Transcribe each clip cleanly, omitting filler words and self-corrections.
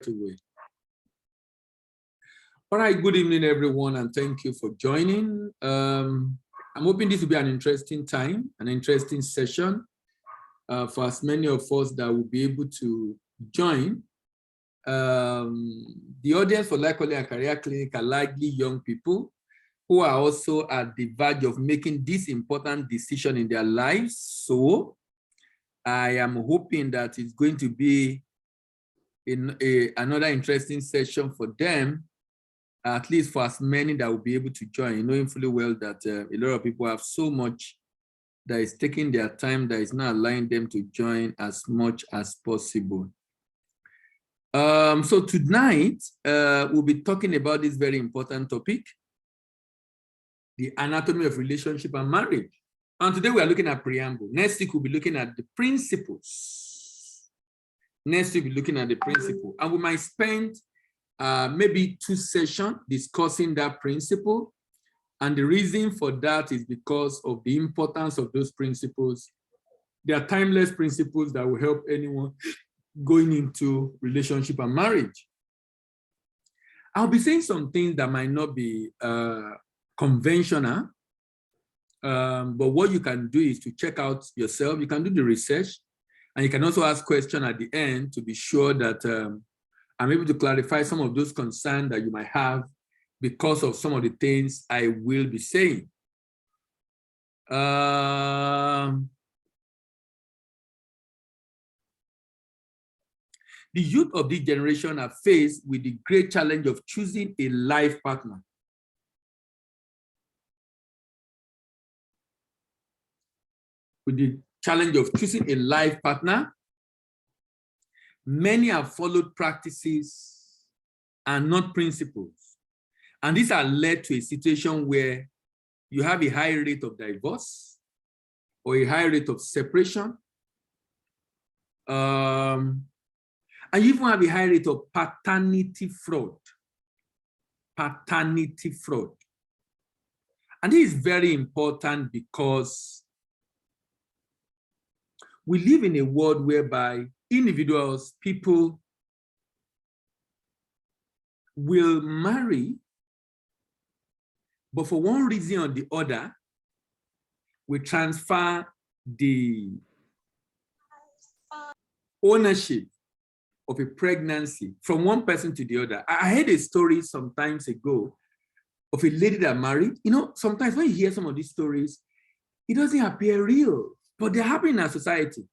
away. All right, good evening, everyone, and thank you for joining. I'm hoping this will be an interesting time, an interesting session for as many of us that will be able to join. The audience for Life Calling and Career Clinic are likely young people who are also at the verge of making this important decision in their lives. So I am hoping that it's going to be another interesting session for them, at least for as many that will be able to join, knowing fully well that a lot of people have so much that is taking their time that is not allowing them to join as much as possible. So tonight, we'll be talking about this very important topic, the anatomy of relationship and marriage. And today we are looking at preamble. Next week, we'll be looking at the principles. Next week, we'll be looking at the principle. And we might spend maybe 2 sessions discussing that principle. And the reason for that is because of the importance of those principles. They are timeless principles that will help anyone going into relationship and marriage. I'll be saying some things that might not be conventional, but what you can do is to check out yourself. You can do the research, and you can also ask questions at the end to be sure that I'm able to clarify some of those concerns that you might have because of some of the things I will be saying. The youth of this generation are faced with the great challenge of choosing a life partner. With the challenge of choosing a life partner, many have followed practices and not principles. And these are led to a situation where you have a high rate of divorce or a high rate of separation. And you even have a high rate of paternity fraud. Paternity fraud. And this is very important because we live in a world whereby individuals, people will marry, but for one reason or the other, we transfer the ownership of a pregnancy from one person to the other. I heard a story some times ago of a lady that married. You know, sometimes when you hear some of these stories, it doesn't appear real, but they're happening in our society.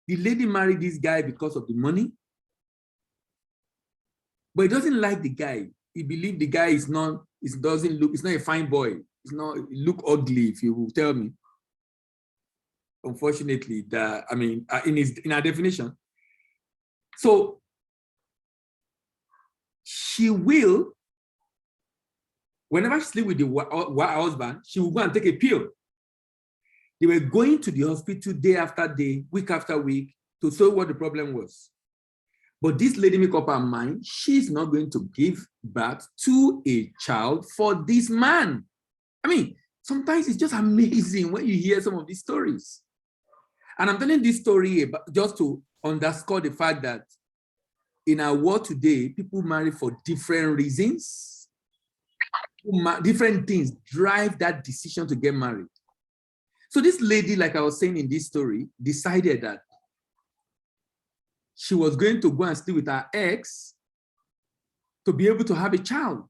The lady married this guy because of the money, but he doesn't like the guy. He believes the guy is not, it doesn't look, it's not a fine boy. It's not, it look ugly, if you will tell me. Unfortunately, that, I mean, in our definition. So she will, whenever she sleeps with the husband, she will go and take a pill. They were going to the hospital day after day, week after week, to solve what the problem was. But this lady make up her mind, she's not going to give birth to a child for this man. I mean, sometimes it's just amazing when you hear some of these stories. And I'm telling this story just to underscore the fact that in our world today, people marry for different reasons. Different things drive that decision to get married. So this lady, like I was saying in this story, decided that she was going to go and stay with her ex to be able to have a child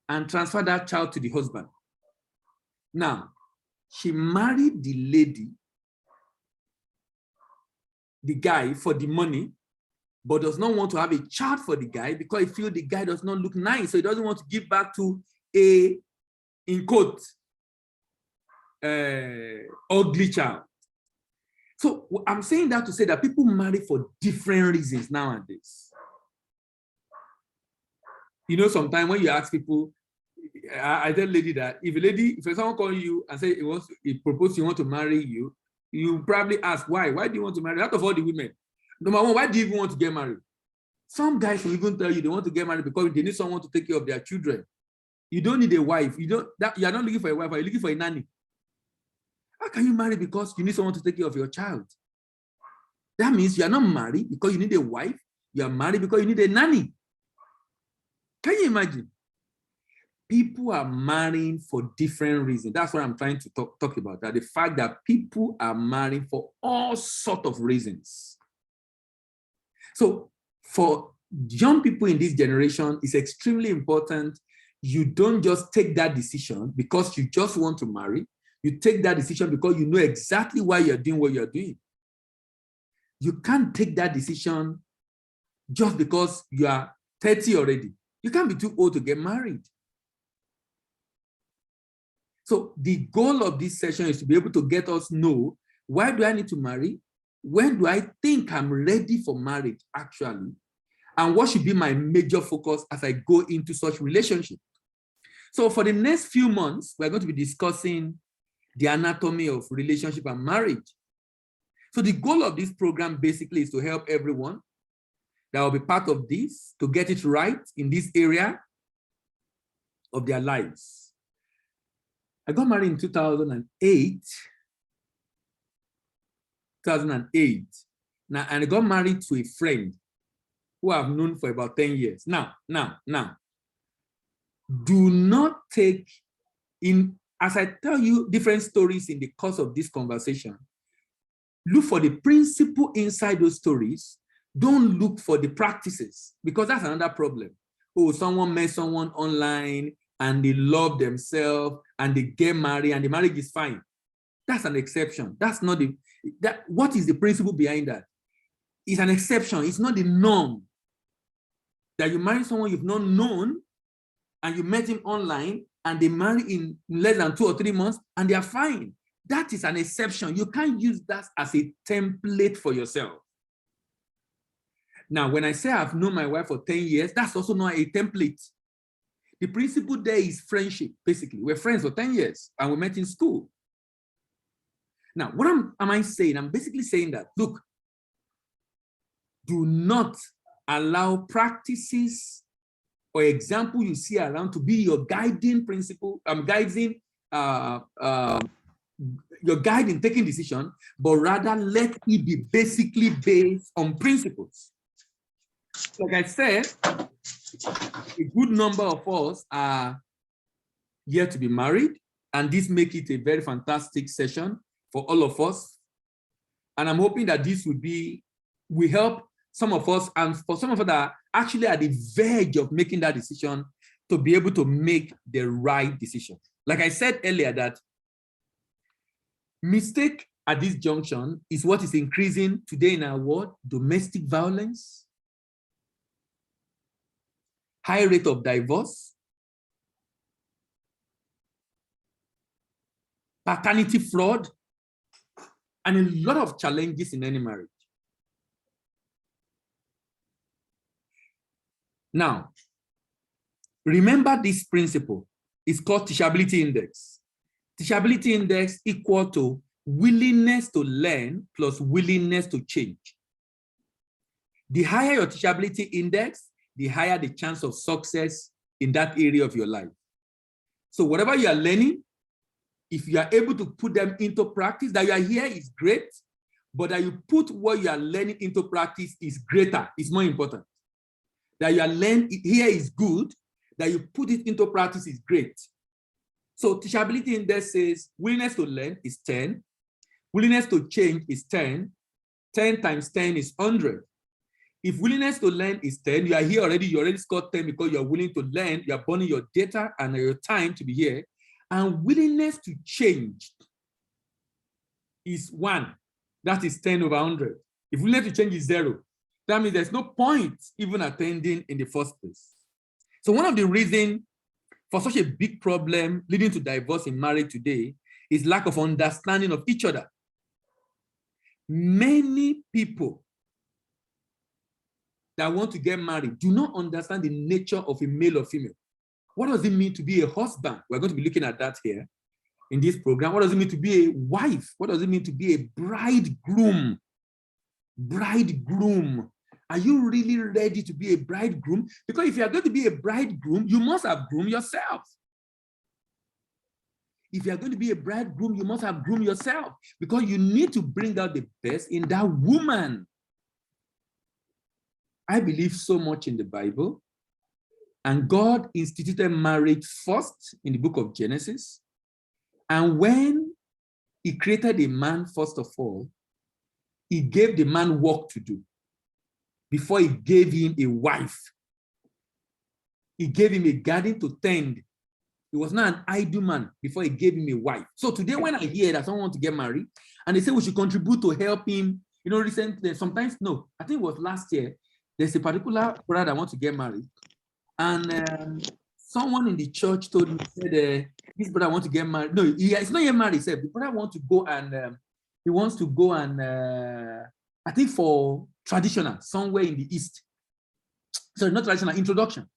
and transfer that child to the husband. Now, she married the lady, the guy, for the money, but does not want to have a child for the guy because he feels the guy does not look nice. So he doesn't want to give back to a, in quote, ugly child. So I'm saying that to say that people marry for different reasons nowadays. You know, sometimes when you ask people, I tell a lady that if someone calls you and say he proposes he want to marry you, you probably ask why. Why do you want to marry? Out of all the women, number one, why do you even want to get married? Some guys will even tell you they want to get married because they need someone to take care of their children. You don't need a wife. You are not looking for a wife. You're looking for a nanny. How can you marry because you need someone to take care of your child? That means you are not married because you need a wife. You are married because you need a nanny. Can you imagine? People are marrying for different reasons. That's what I'm trying to talk about. That the fact that people are marrying for all sorts of reasons. So for young people in this generation, it's extremely important. You don't just take that decision because you just want to marry. You take that decision because you know exactly why you're doing what you're doing. You can't take that decision just because you are 30 already. You can't be too old to get married. So the goal of this session is to be able to get us know, why do I need to marry? When do I think I'm ready for marriage, actually? And what should be my major focus as I go into such relationship? So for the next few months, we're going to be discussing the anatomy of relationship and marriage. So the goal of this program basically is to help everyone that will be part of this to get it right in this area of their lives. I got married in 2008. Now, and I got married to a friend who I've known for about 10 years. Now, do not take in, as I tell you different stories in the course of this conversation, look for the principle inside those stories. Don't look for the practices, because that's another problem. Oh, someone met someone online and they love themselves and they get married and the marriage is fine. That's an exception. That's not the, what is the principle behind that? It's an exception. It's not the norm. That you marry someone you've not known and you met him online and they marry in less than 2 or 3 months and they are fine. That is an exception. You can't use that as a template for yourself. Now, when I say I've known my wife for 10 years, that's also not a template. The principle there is friendship, basically. We're friends for 10 years and we met in school. Now, what am I saying? I'm basically saying that, look, do not allow practices or example you see around to be your guiding principle, your guide in taking decision, but rather let it be basically based on principles. Like I said, a good number of us are yet to be married, and this makes it a very fantastic session for all of us. And I'm hoping that this will help some of us, and for some of us that are actually at the verge of making that decision, to be able to make the right decision. Like I said earlier, that mistake at this junction is what is increasing today in our world: domestic violence, high rate of divorce, paternity fraud, and a lot of challenges in any marriage. Now, remember this principle. It's called teachability index. Teachability index equal to willingness to learn plus willingness to change. The higher your teachability index, the higher the chance of success in that area of your life. So whatever you are learning, if you are able to put them into practice, that you are here is great, but that you put what you are learning into practice is greater, is more important. That you are learning here is good, that you put it into practice is great. So teachability index says willingness to learn is 10, willingness to change is 10, 10 times 10 is 100. If willingness to learn is 10, you are here already, you already scored 10 because you're willing to learn, you're burning your data and your time to be here. And willingness to change is 1. That is 10 over 100. If willingness to change is 0, that means there's no point even attending in the first place. So one of the reasons for such a big problem leading to divorce in marriage today is lack of understanding of each other. Many people that want to get married do not understand the nature of a male or female. What does it mean to be a husband? We're going to be looking at that here in this program. What does it mean to be a wife? What does it mean to be a bridegroom? Bridegroom. Are you really ready to be a bridegroom? Because if you are going to be a bridegroom, you must have groomed yourself. If you are going to be a bridegroom, you must have groomed yourself, because you need to bring out the best in that woman. I believe so much in the Bible, and God instituted marriage first in the book of Genesis. And when he created a man, first of all, he gave the man work to do before he gave him a wife. He gave him a garden to tend. He was not an idle man before he gave him a wife. So today, when I hear that someone wants to get married and they say we should contribute to help him, recently, sometimes, no, I think it was last year, there's a particular brother that wants to get married. And someone in the church told me, said, this brother wants to get married. No, he's not yet married. He said, the brother wants to go and, he wants to go and, I think for traditional, somewhere in the East. So not traditional, introduction.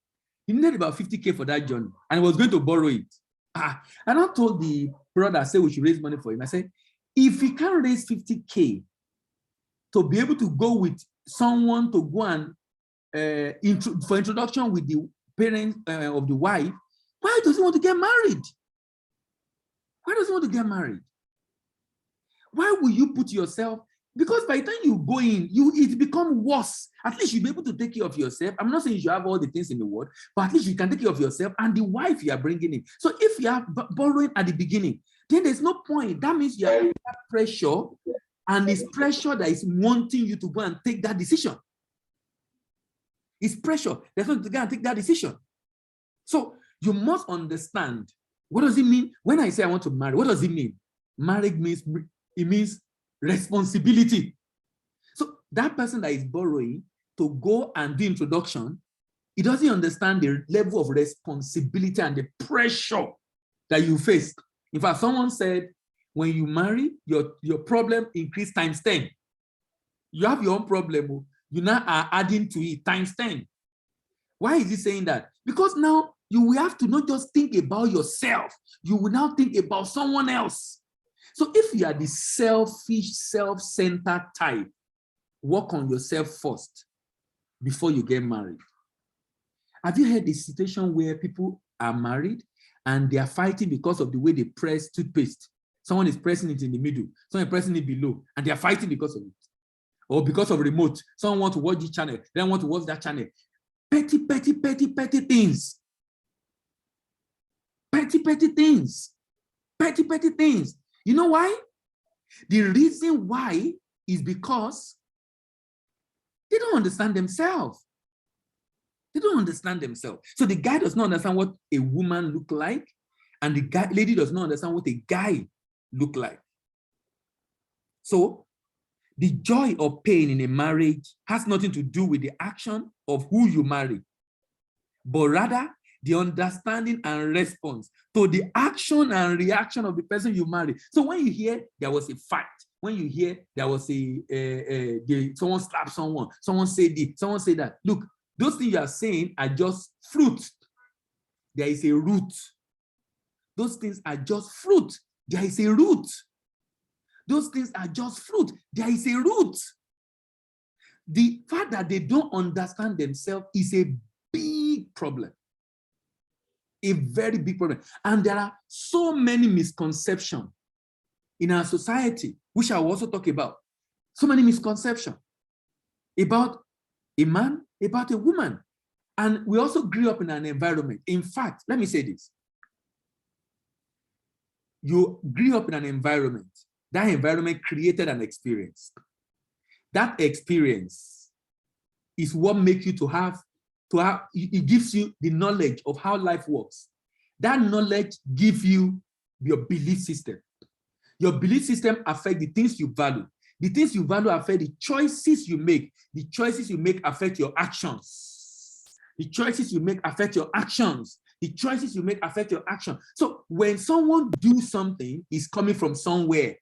He needed about 50K for that journey, and he was going to borrow it. And I told the brother, I said we should raise money for him. I said, if he can't raise 50K to be able to go with someone to go and for introduction with the parents of the wife, why does he want to get married? Why does he want to get married? Why will you put yourself? Because by the time you go in, it becomes worse. At least you'll be able to take care of yourself. I'm not saying you should have all the things in the world, but at least you can take care of yourself and the wife you are bringing in. So if you are borrowing at the beginning, then there's no point. That means you have pressure, and it's pressure that is wanting you to go and take that decision. It's pressure that's not to go and take that decision. So you must understand, what does it mean? When I say I want to marry, what does it mean? Marriage means responsibility. So that person that is borrowing to go and do introduction, he doesn't understand the level of responsibility and the pressure that you face. In fact, someone said, when you marry, your problem increase times 10. You have your own problem, you now are adding to it times 10. Why is he saying that? Because now you will have to not just think about yourself, you will now think about someone else. So if you are the selfish, self-centered type, work on yourself first before you get married. Have you heard the situation where people are married and they are fighting because of the way they press toothpaste? Someone is pressing it in the middle, someone is pressing it below, and they are fighting because of it. Or because of remote, someone wants to watch this channel, they don't want to watch that channel. Petty things. Petty things. Petty things. You know why? The reason why is because they don't understand themselves. They don't understand themselves. So the guy does not understand what a woman looks like, and the lady does not understand what a guy looks like. So the joy or pain in a marriage has nothing to do with the action of who you marry, but rather the understanding and response to the action and reaction of the person you marry. So when you hear there was a fight, when you hear there was someone slapped someone, someone said this, someone said that, look, those things you are saying are just fruit. There is a root. Those things are just fruit. There is a root. Those things are just fruit. There is a root. The fact that they don't understand themselves is a big problem. A very big problem. And there are so many misconceptions in our society, which I will also talk about. So many misconceptions about a man, about a woman. And we also grew up in an environment. In fact, let me say this. You grew up in an environment. That environment created an experience. That experience is what makes you to have, it gives you the knowledge of how life works. That knowledge gives you your belief system. Your belief system affects the things you value. The things you value affect the choices you make. The choices you make affect your actions. The choices you make affect your actions. The choices you make affect your action. So when someone does something, it's coming from somewhere.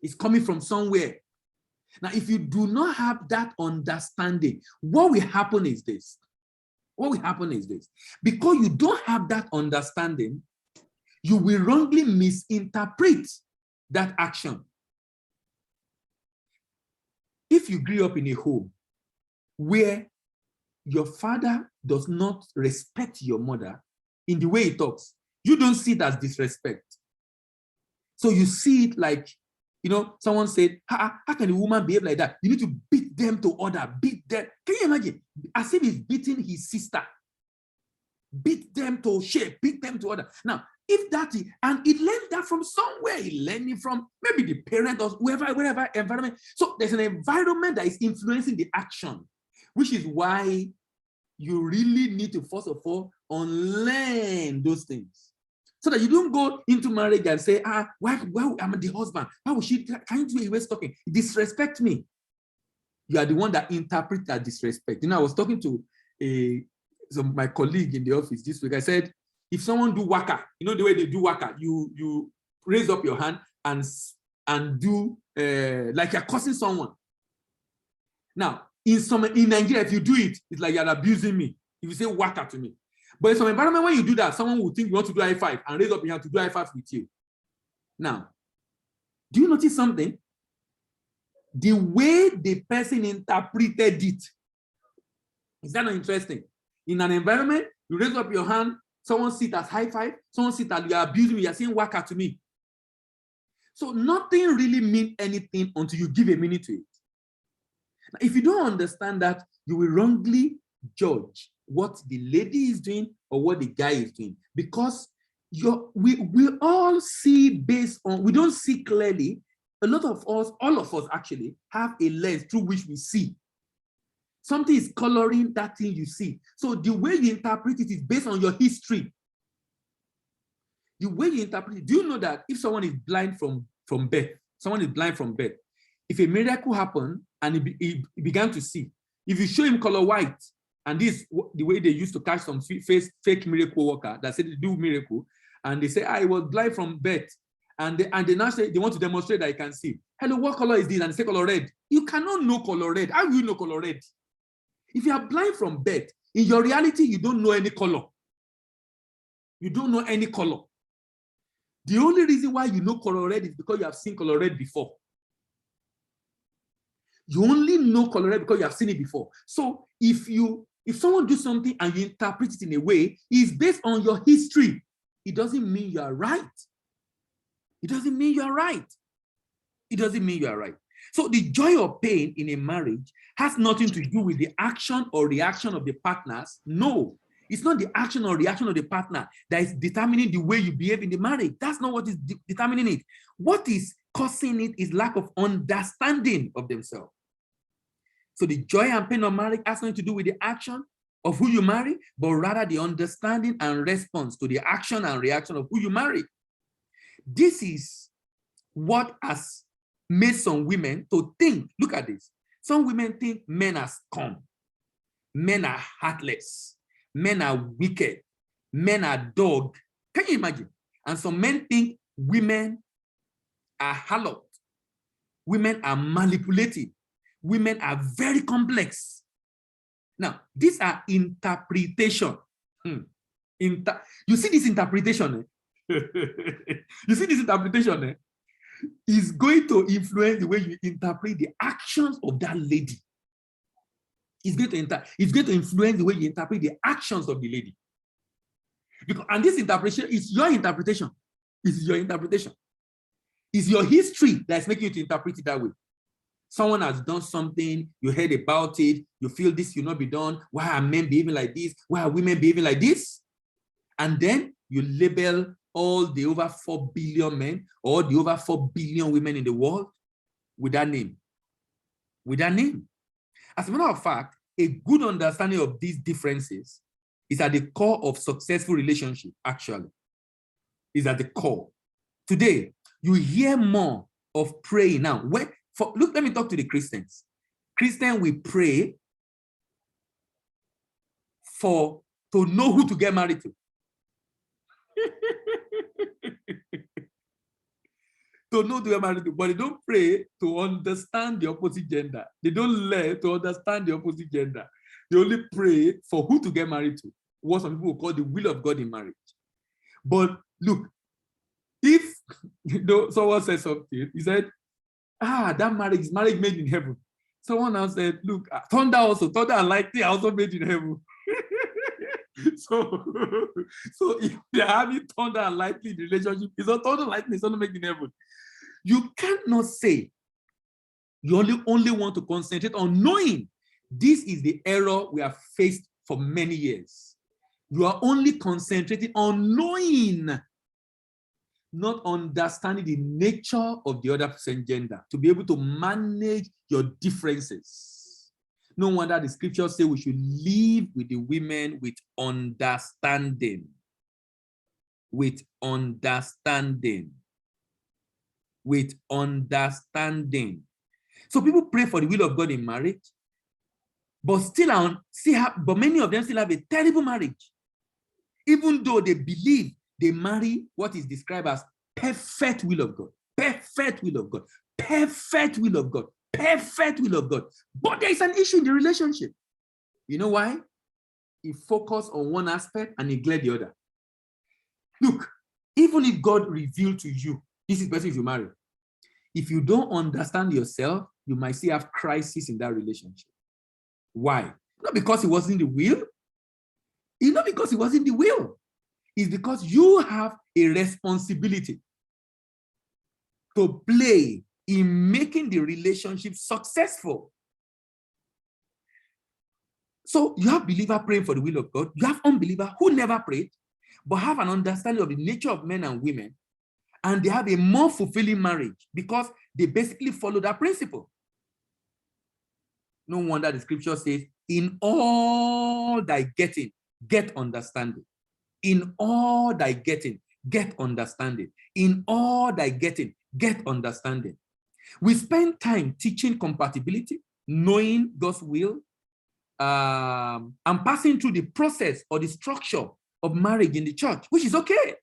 It's coming from somewhere. Now, if you do not have that understanding, what will happen is this. What will happen is this. Because you don't have that understanding, you will wrongly misinterpret that action. If you grew up in a home where your father does not respect your mother in the way he talks, you don't see it as disrespect. So you see it like, someone said, how can a woman behave like that? You need to beat beat them to order, beat them. Can you imagine? As if he's beating his sister. Beat them to shape, beat them to order. Now, if that is, and he learned that from somewhere, he learned it from maybe the parent or wherever environment. So there's an environment that is influencing the action, which is why you really need to, first of all, unlearn those things. So that you don't go into marriage and say, why am I the husband? Why would she, can't you always talking? Disrespect me. You are the one that interprets that disrespect. You know, I was talking to my colleague in the office this week. I said, if someone do waka, you know the way they do waka, you raise up your hand and do like you're cursing someone. Now, in Nigeria, if you do it, it's like you're abusing me. If you say waka to me. But in some environment, when you do that, someone will think you want to do high five and raise up your hand to do high five with you. Now, do you notice something? The way the person interpreted it. Is that not interesting? In an environment, you raise up your hand, someone sit as high five, someone sit as you are abusing me, you're saying waka to me. So nothing really means anything until you give a meaning to it. Now, if you don't understand that, you will wrongly judge what the lady is doing or what the guy is doing. Because we all see based on, we don't see clearly. A lot of us, all of us actually, have a lens through which we see. Something is coloring that thing you see. So the way you interpret it is based on your history. The way you interpret it, do you know that if someone is blind from birth, someone is blind from birth, if a miracle happened and he began to see, if you show him color white, and this is the way they used to catch some fake miracle worker that said they do miracle, and they say, I was blind from birth, and they now say they want to demonstrate that he can see. Hello, what color is this? And they say color red. You cannot know color red. How will you know color red? If you are blind from birth, in your reality, you don't know any color. You don't know any color. The only reason why you know color red is because you have seen color red before. You only know color red because you have seen it before. So if someone do something and you interpret it in a way, it's based on your history. It doesn't mean you are right. It doesn't mean you are right. It doesn't mean you are right. So the joy or pain in a marriage has nothing to do with the action or reaction of the partners. No, it's not the action or reaction of the partner that is determining the way you behave in the marriage. That's not what is determining it. What is causing it is lack of understanding of themselves. So the joy and pain of marriage has nothing to do with the action of who you marry, but rather the understanding and response to the action and reaction of who you marry. This is what has made some women to think, look at this. Some women think men are scum, men are heartless, men are wicked, men are dog. Can you imagine? And some men think women are harlot, women are manipulative, women are very complex. Now, these are interpretation. You see this interpretation? You see this interpretation? Is going to influence the way you interpret the actions of that lady. It's going to influence the way you interpret the actions of the lady. And this interpretation is your interpretation. It's your interpretation. It's your history that's making you to interpret it that way. Someone has done something, you heard about it, you feel this will not be done. Why are men behaving like this? Why are women behaving like this? And then you label all the over 4 billion men or the over 4 billion women in the world with that name. With that name. As a matter of fact, a good understanding of these differences is at the core of successful relationship, actually. Is at the core. Today, you hear more of praying now. Look, let me talk to the Christians. Christians, we pray to know who to get married to. To know to get married to, but they don't pray to understand the opposite gender. They don't learn to understand the opposite gender. They only pray for who to get married to, what some people will call the will of God in marriage. But look, if someone said something, he said, that marriage is marriage made in heaven. Someone else said, look, thunder and lightning are also made in heaven. So if they're having thunder and lightning in the relationship, it's not thunder and lightning, it's not made in heaven. You cannot say You only want to concentrate on knowing. This is the error we have faced for many years. You are only concentrating on knowing, not understanding the nature of the other person's gender, to be able to manage your differences. No wonder the scriptures say we should live with the women with understanding. With understanding. With understanding. So people pray for the will of God in marriage, but but many of them still have a terrible marriage, even though they believe they marry what is described as perfect will of God, perfect will of God, perfect will of God, perfect will of God. But there is an issue in the relationship. You know why? You focus on one aspect and neglect the other. Look, even if God revealed to you, this is the person you marry, if you don't understand yourself, you might still have crisis in that relationship. Why? Not because it wasn't the will. It's not because it wasn't the will. It's because you have a responsibility to play in making the relationship successful. So you have believers praying for the will of God. You have unbelievers who never prayed, but have an understanding of the nature of men and women, and they have a more fulfilling marriage because they basically follow that principle. No wonder the scripture says, in all thy getting, get understanding. In all thy getting, get understanding. In all thy getting, get understanding. We spend time teaching compatibility, knowing God's will, and passing through the process or the structure of marriage in the church, which is okay.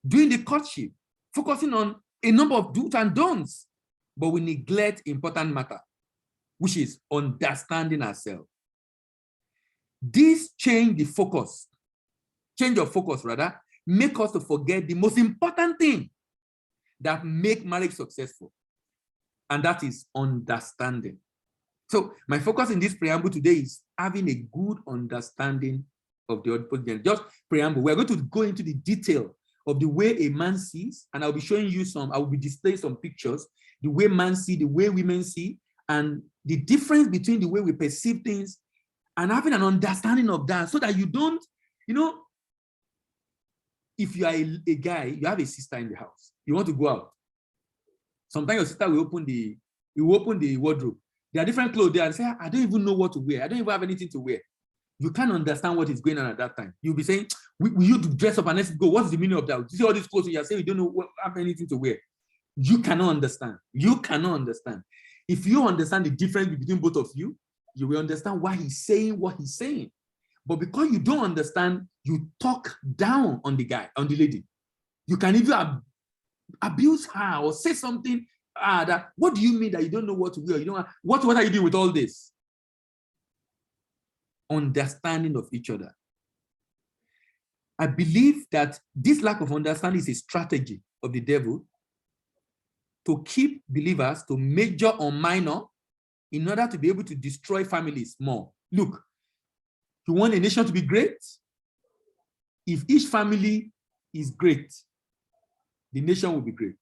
Doing the courtship, focusing on a number of do's and don'ts, but we neglect important matter, which is understanding ourselves. This change of focus rather, make us to forget the most important thing that make marriage successful, and that is understanding. So my focus in this preamble today is having a good understanding of the opposite gender. Just preamble. We're going to go into the detail of the way a man sees, and I'll be showing you I will be displaying some pictures, the way men see, the way women see, and the difference between the way we perceive things, and having an understanding of that, so that you don't, if you are a guy, you have a sister in the house, you want to go out. Sometimes your sister will open the wardrobe. There are different clothes there and say, I don't even know what to wear. I don't even have anything to wear. You can't understand what is going on at that time. You'll be saying, will you dress up and let's go? What's the meaning of that? You see all these clothes, you are saying you don't know have anything to wear. You cannot understand. You cannot understand. If you understand the difference between both of you, you will understand why he's saying what he's saying. But because you don't understand, you talk down on the guy, on the lady. You can even abuse her or say something that, what do you mean that you don't know what to wear? You don't what are you doing with all this? Understanding of each other. I believe that this lack of understanding is a strategy of the devil to keep believers to major or minor in order to be able to destroy families more. Look, you want a nation to be great? If each family is great, the nation will be great.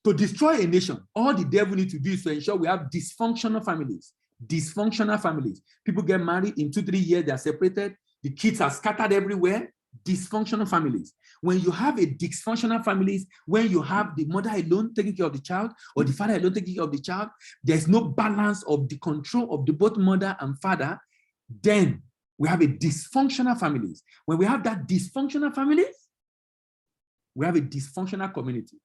To destroy a nation, all the devil needs to do is to ensure we have dysfunctional families. Dysfunctional families. People get married, in 2-3 years, they are separated. The kids are scattered everywhere. Dysfunctional families. When you have a dysfunctional families, when you have the mother alone taking care of the child or the father alone taking care of the child, there's no balance of the control of the both mother and father, then we have a dysfunctional families. When we have that dysfunctional families, we have a dysfunctional community.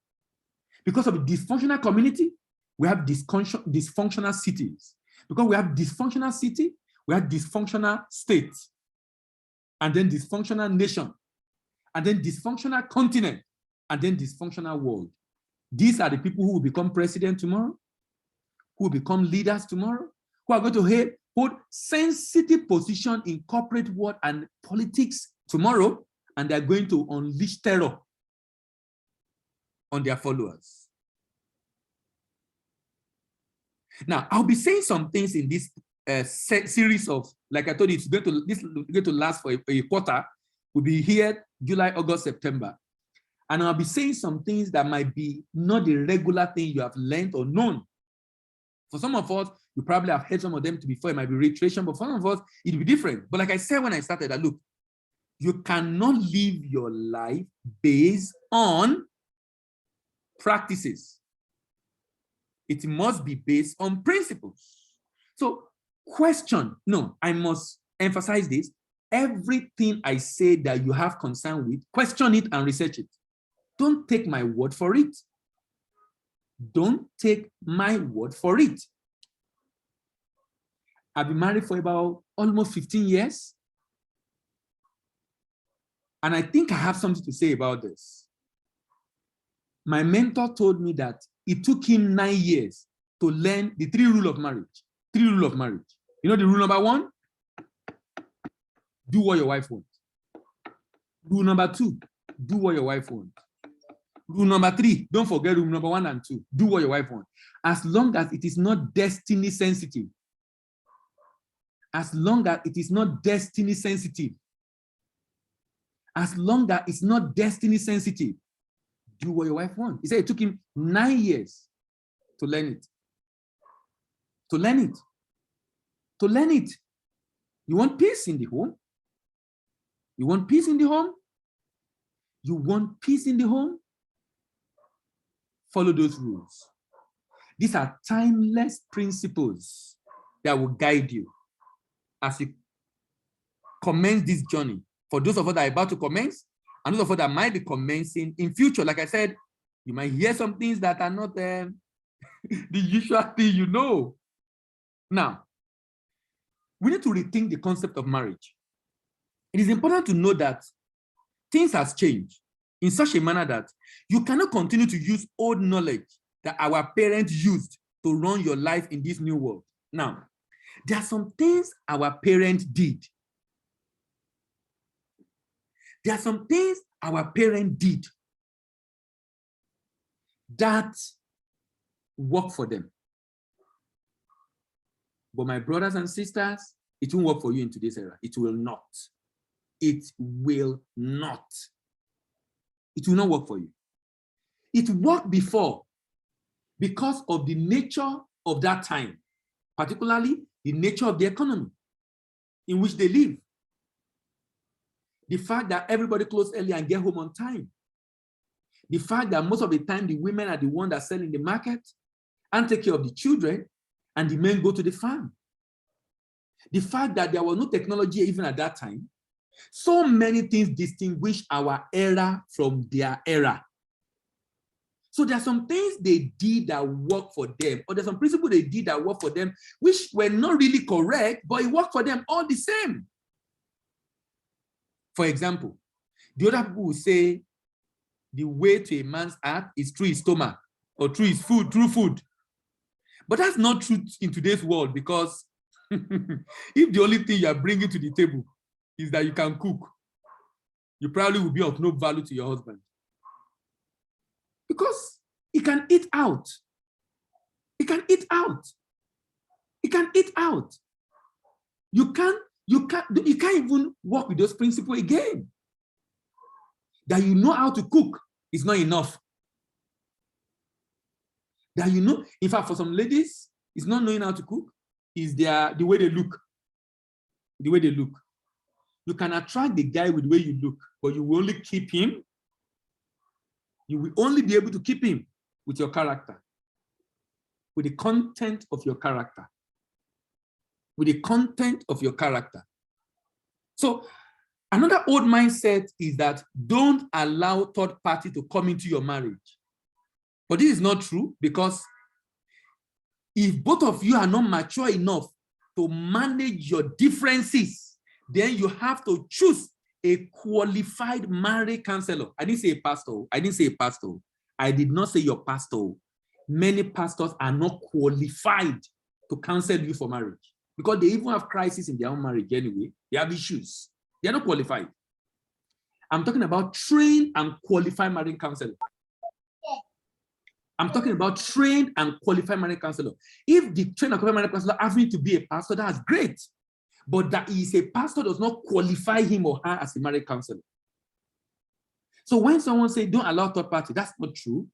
Because of a dysfunctional community, we have dysfunctional cities. Because we have dysfunctional city, we have dysfunctional states, and then dysfunctional nation, and then dysfunctional continent, and then dysfunctional world. These are the people who will become president tomorrow, who will become leaders tomorrow, who are going to hold sensitive position in corporate world and politics tomorrow, and they're going to unleash terror on their followers. Now, I'll be saying some things in this series of, like I told you, this is going to last for a quarter. We'll be here July, August, September. And I'll be saying some things that might be not the regular thing you have learned or known. For some of us, you probably have heard some of them before. It might be reiteration, but for some of us, it'll be different. But like I said when I started, that look, you cannot live your life based on practices. It must be based on principles. So I must emphasize this. Everything I say that you have concern with, question it and research it. Don't take my word for it. Don't take my word for it. I've been married for about almost 15 years. And I think I have something to say about this. My mentor told me that it took him 9 years to learn the 3 rules of marriage. 3 rules of marriage. You know the rule number 1? Do what your wife wants. Rule number 2, do what your wife wants. Rule number 3, don't forget rule number 1 and 2. Do what your wife wants. As long as it is not destiny sensitive. As long as it is not destiny sensitive. As long as it's not destiny sensitive, do what your wife wants. He said it took him 9 years to learn it. To learn it. To learn it. You want peace in the home? You want peace in the home? You want peace in the home? Follow those rules. These are timeless principles that will guide you as you commence this journey. For those of us that are about to commence, and those of us that might be commencing in future, like I said, you might hear some things that are not the usual thing you know. Now, we need to rethink the concept of marriage. It is important to know that things have changed in such a manner that you cannot continue to use old knowledge that our parents used to run your life in this new world. Now, there are some things our parents did. There are some things our parents did that work for them. But my brothers and sisters, it won't work for you in today's era. It will not. It will not. It will not work for you. It worked before because of the nature of that time, particularly the nature of the economy in which they live. The fact that everybody closes early and get home on time. The fact that most of the time the women are the ones that sell in the market and take care of the children, and the men go to the farm. The fact that there was no technology even at that time. So many things distinguish our era from their era. So there are some things they did that work for them, or there's some principles they did that work for them, which were not really correct, but it worked for them all the same. For example, the other people will say the way to a man's heart is through his stomach, or through his food, through food. But that's not true in today's world, because if the only thing you are bringing to the table is that you can cook, you probably will be of no value to your husband. Because he can eat out. He can eat out. He can eat out. You can't even work with those principles again. That you know how to cook is not enough. That you know, in fact, for some ladies, it's not knowing how to cook, is the way they look. The way they look. You can attract the guy with the way you look, but you will only keep him. You will only be able to keep him with your character, with the content of your character. With the content of your character. So another old mindset is that don't allow third party to come into your marriage. But this is not true, because if both of you are not mature enough to manage your differences, then you have to choose a qualified marriage counselor. I didn't say a pastor. I didn't say a pastor. I did not say your pastor. Many pastors are not qualified to counsel you for marriage, because they even have crises in their own marriage anyway. They have issues. They are not qualified. I'm talking about trained and qualified marriage counselor. I'm talking about trained and qualified marriage counselor. If the trained and qualified marriage counselor having to be a pastor, that's great. But that is a pastor does not qualify him or her as a marriage counselor. So when someone says don't allow third party, that's not true.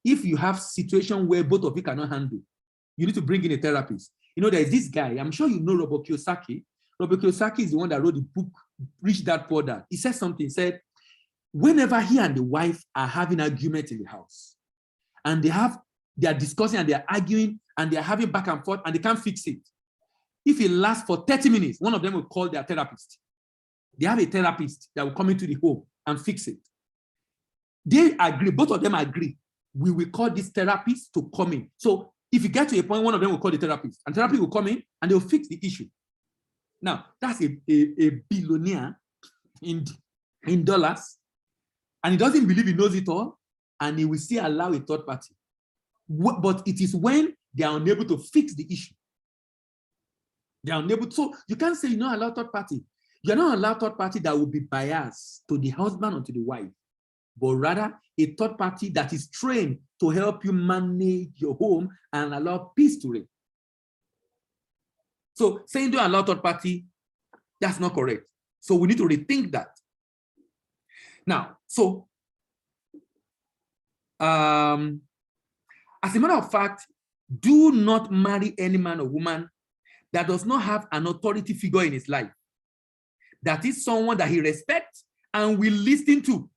If you have situation where both of you cannot handle, you need to bring in a therapist. You know, there's this guy, I'm sure you know Robert Kiyosaki. Robert Kiyosaki is the one that wrote the book, Rich Dad Poor Dad. He said something, he said, whenever he and the wife are having arguments in the house, and they are discussing and they're arguing and they're having back and forth and they can't fix it. If it lasts for 30 minutes, one of them will call their therapist. They have a therapist that will come into the home and fix it. They agree, both of them agree. We will call this therapist to come in. So if you get to a point, one of them will call the therapist, and the therapist will come in and they'll fix the issue. Now, that's a billionaire in dollars, and he doesn't believe he knows it all, and he will still allow a third party. But it is when they are unable to fix the issue. They are unable to, so you can't say you don't allow third party. You're not allowed third party that will be biased to the husband or to the wife, but rather a third party that is trained to help you manage your home and allow peace to reign. So saying don't allow third party, that's not correct. So we need to rethink that. Now, so as a matter of fact, do not marry any man or woman that does not have an authority figure in his life. That is someone that he respects and will listen to.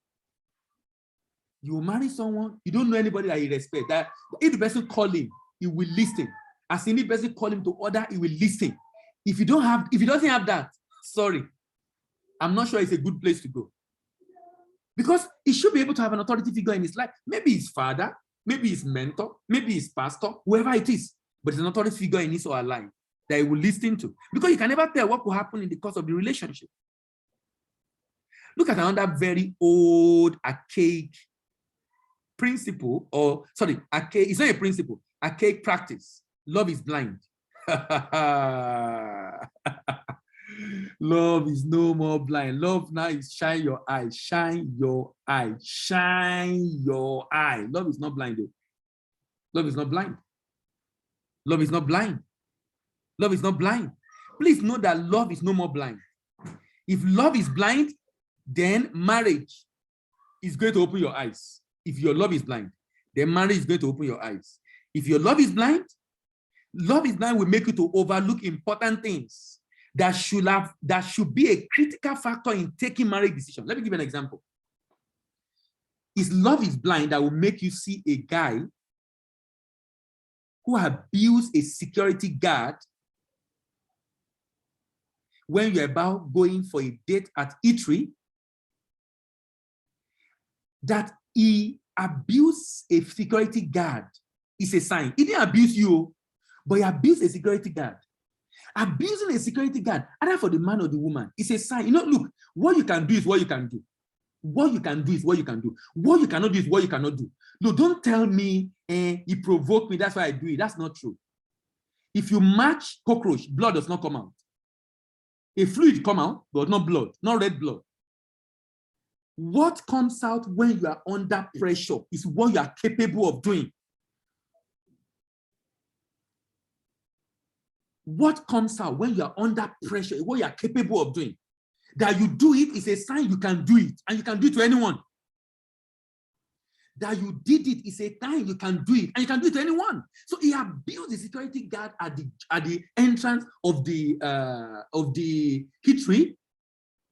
You marry someone, you don't know anybody that he respects. That if the person call him, he will listen. As any person call him to order, he will listen. If he doesn't have that, sorry, I'm not sure it's a good place to go. Because he should be able to have an authority figure in his life. Maybe his father, maybe his mentor, maybe his pastor, whoever it is, but it's an authority figure in his or her life that he will listen to. Because you can never tell what will happen in the course of the relationship. Look at another very old, archaic principle, or sorry, archaic, it's not a principle, archaic practice. Love is blind. Love is no more blind. Love now is shine your eye, shine your eye, shine your eye. Love is not blind, though. Love is not blind. Love is not blind. Love is not blind. Please know that love is no more blind. If love is blind, then marriage is going to open your eyes. If your love is blind, then marriage is going to open your eyes. If your love is blind will make you to overlook important things that should be a critical factor in taking marriage decisions. Let me give you an example. If love is blind, that will make you see a guy who abused a security guard when you're about going for a date at eatery, that he abused a security guard is a sign. He didn't abuse you, but he abused a security guard. Abusing a security guard, either for the man or the woman, is a sign. You know, look, what you can do is what you can do. What you can do is what you can do. What you cannot do is what you cannot do. No, don't tell me, he provoked me, that's why I do it. That's not true. If you match cockroach, blood does not come out. A fluid come out, but not blood, not red blood. What comes out when you are under pressure is what you are capable of doing. What comes out when you are under pressure is what you are capable of doing. That you do it is a sign you can do it, and you can do it to anyone. That you did it is a sign you can do it, and you can do it to anyone. So he abused the security guard at the entrance of the eatery.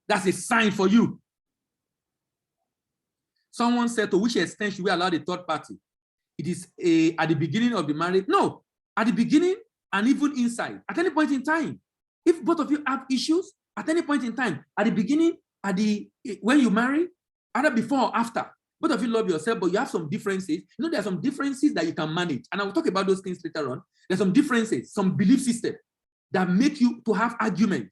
That's a sign for you. Someone said, to which extent should we allow the third party? It is at the beginning of the marriage. No, at the beginning and even inside, at any point in time. If both of you have issues, at any point in time, at the beginning, when you marry, either before or after, both of you love yourself, but you have some differences. You know, there are some differences that you can manage. And I will talk about those things later on. There's some differences, some belief system that make you to have argument.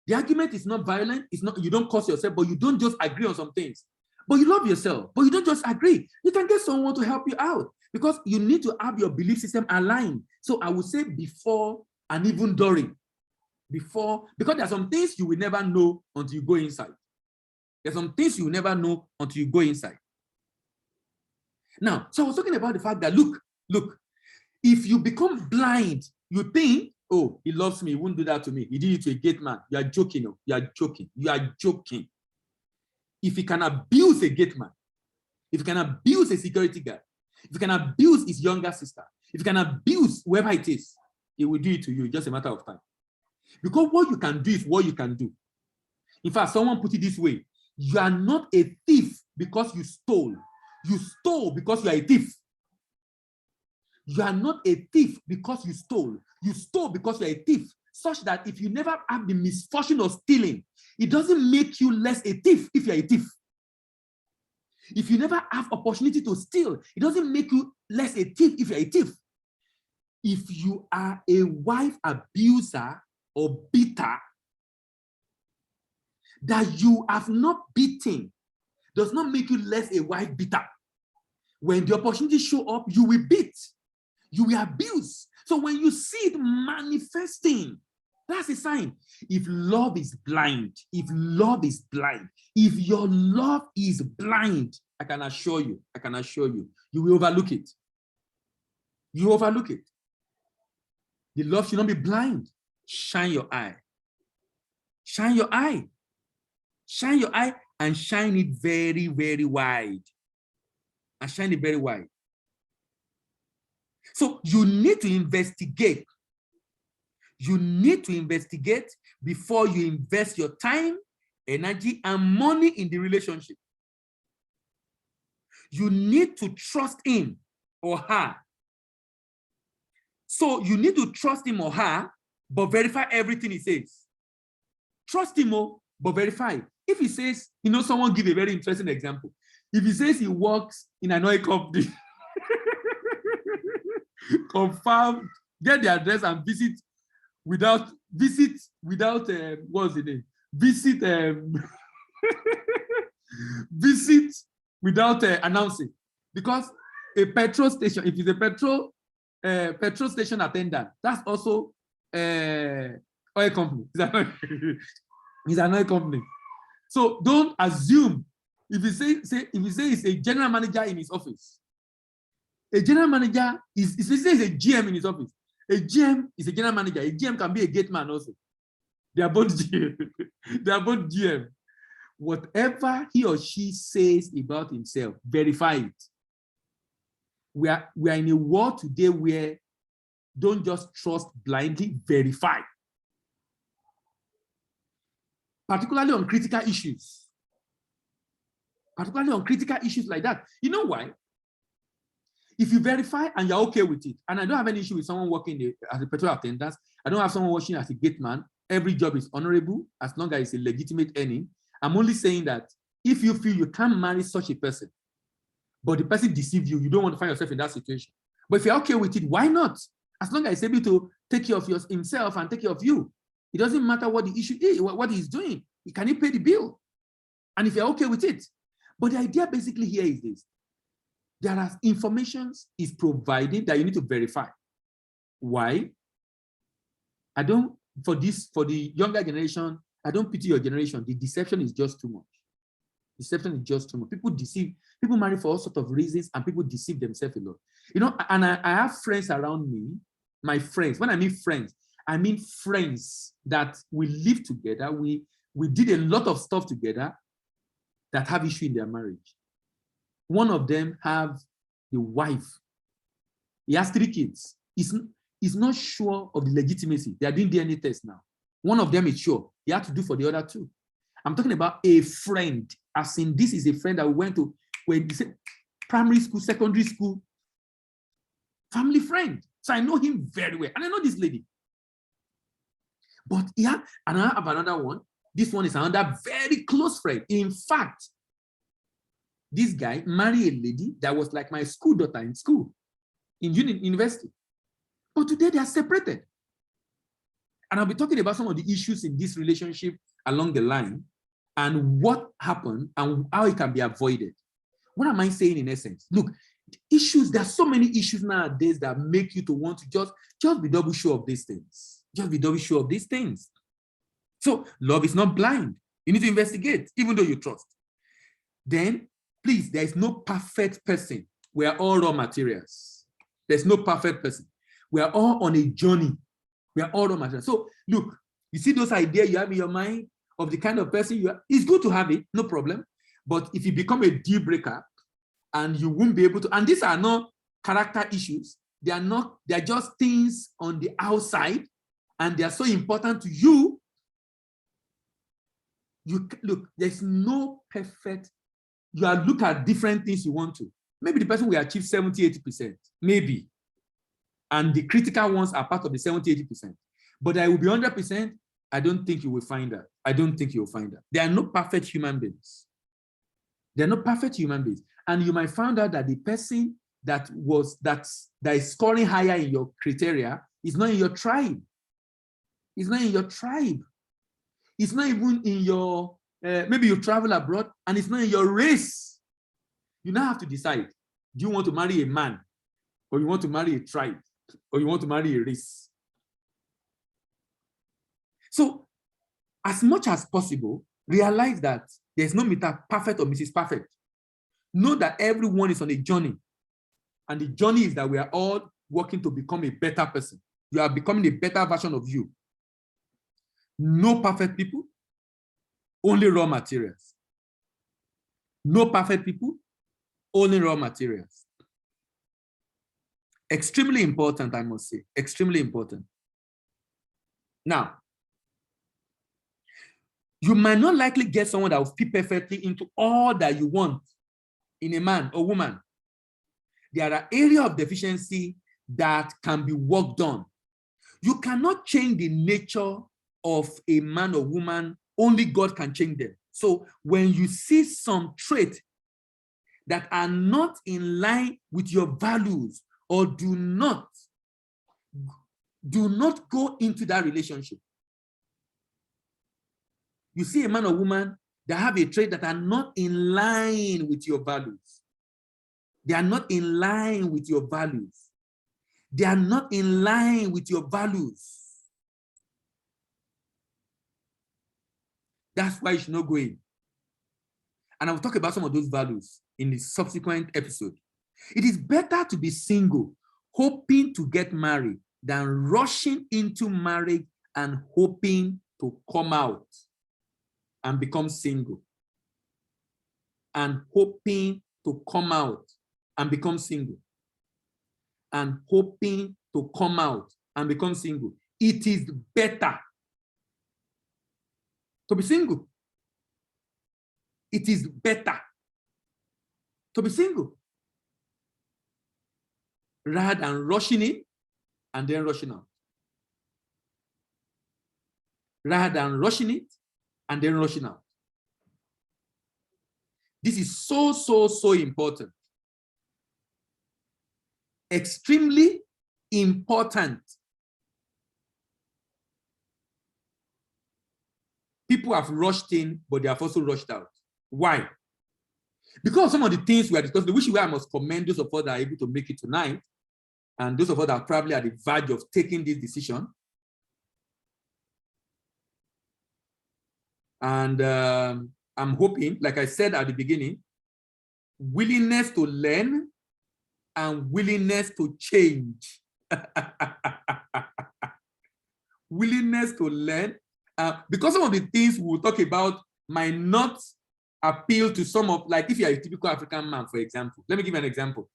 The argument is not violent. It's not, you don't curse yourself, but you don't just agree on some things. But you love yourself, but you don't just agree. You can get someone to help you out because you need to have your belief system aligned. So I would say before and even during. Before, because there are some things you will never know until you go inside. There's some things you will never know until you go inside. Now, so I was talking about the fact that, look, if you become blind, you think, oh, he loves me, he won't do that to me. He did it to a gate man. You are joking. You are joking. You are joking. If he can abuse a gate man, if you can abuse a security guard, if you can abuse his younger sister, if you can abuse whoever it is, he will do it to you. It's just a matter of time. Because what you can do is what you can do. In fact, someone put it this way: you are not a thief because you stole. You stole because you are a thief. You are not a thief because you stole. You stole because you are a thief. Such that if you never have the misfortune of stealing, it doesn't make you less a thief if you are a thief. If you never have opportunity to steal, it doesn't make you less a thief if you're a thief. If you are a wife abuser or beater, that you have not beaten does not make you less a wife beater. When the opportunity show up, you will beat, you will abuse. So when you see it manifesting, that's a sign. If love is blind, if love is blind, if your love is blind, I can assure you, you will overlook it. You overlook it. The love should not be blind. Shine your eye. Shine your eye. Shine your eye and shine it very, very wide. And shine it very wide. So you need to investigate. You need to investigate before you invest your time, energy, and money in the relationship. You need to trust him or her. So you need to trust him or her, but verify everything he says. Trust him, but verify. If he says, someone give a very interesting example. If he says he works in an oil company, confirm, get the address and visit without what's the name? Visit without announcing. Because a petrol station, if it's a petrol station attendant, that's also oil company. It's an oil company. So don't assume if you say it's a general manager in his office. A general manager is a GM in his office. A GM is a general manager. A GM can be a gate man also. They are both GM. They are both GM. Whatever he or she says about himself, verify it. We are in a world today where don't just trust blindly, verify. Particularly on critical issues. Particularly on critical issues like that. You know why? If you verify and you're okay with it, and I don't have any issue with someone working as a petrol attendant, I don't have someone working as a gate man. Every job is honorable as long as it's a legitimate earning. I'm only saying that if you feel you can't marry such a person, but the person deceived you, you don't want to find yourself in that situation. But if you're okay with it, why not? As long as he's able to take care of himself and take care of you. It doesn't matter what the issue is, what he's doing. Can he pay the bill? And if you're okay with it. But the idea basically here is this. There are information is provided that you need to verify. Why? For the younger generation, I don't pity your generation. The deception is just too much. Deception is just too much. People deceive, people marry for all sorts of reasons, and people deceive themselves a lot. And I have friends around me, my friends. When I mean friends that we live together, we did a lot of stuff together that have issue in their marriage. One of them have the wife. He has 3 kids. He's not sure of the legitimacy. They are doing DNA tests now. One of them is sure. He had to do for the other 2. I'm talking about a friend. As in, this is a friend that we went to primary school, secondary school, family friend. So I know him very well. And I know this lady. But yeah, and I have another one. This one is another very close friend. In fact, this guy married a lady that was like my school daughter in school, in university. But today they are separated. And I'll be talking about some of the issues in this relationship along the line and what happened and how it can be avoided. What am I saying in essence? Look, there are so many issues nowadays that make you to want to just be double sure of these things. Just be double sure of these things. So love is not blind. You need to investigate, even though you trust. Then, please, there is no perfect person. We are all raw materials. There's no perfect person. We are all on a journey. We are all raw materials. So look, you see those ideas you have in your mind of the kind of person you are, it's good to have it, no problem. But if you become a deal breaker, and you won't be able to, and these are not character issues. They are just things on the outside, and they are so important to you. Look, there's no perfect, look at different things you want to. Maybe the person will achieve 70, 80%, maybe. And the critical ones are part of the 70, 80%. But I will be 100%, I don't think you will find that. I don't think you will find that. There are no perfect human beings. There are no perfect human beings. And you might find out that the person that is scoring higher in your criteria is not in your tribe. It's not in your tribe. It's not even in your, maybe you travel abroad and it's not in your race. You now have to decide, do you want to marry a man, or you want to marry a tribe, or you want to marry a race? So as much as possible, realize that there's no Mr. Perfect or Mrs. Perfect. Know that everyone is on a journey. And the journey is that we are all working to become a better person. You are becoming a better version of you. No perfect people, only raw materials. No perfect people, only raw materials. Extremely important, I must say. Extremely important. Now, you might not likely get someone that will fit perfectly into all that you want in a man or woman. There are areas of deficiency that can be worked on. You cannot change the nature of a man or woman. Only God can change them. So when you see some traits that are not in line with your values, or do not go into that relationship. You see a man or woman that have a trait that are not in line with your values. They are not in line with your values. They are not in line with your values. That's why you should not go in. And I will talk about some of those values in the subsequent episode. It is better to be single, hoping to get married, than rushing into marriage and hoping to come out and become single. And hoping to come out and become single. And hoping to come out and become single. It is better to be single. It is better to be single, rather than rushing in and then rushing out. Rather than rushing it and then rushing out. This is so, so, so important. Extremely important. People have rushed in, but they have also rushed out. Why? Because some of the things we are discussing, which I must commend those of us that are able to make it tonight, and those of us that are probably at the verge of taking this decision. And I'm hoping, like I said at the beginning, willingness to learn and willingness to change. Willingness to learn. Because some of the things we'll talk about might not appeal to some of, like if you're a typical African man, for example. Let me give you an example.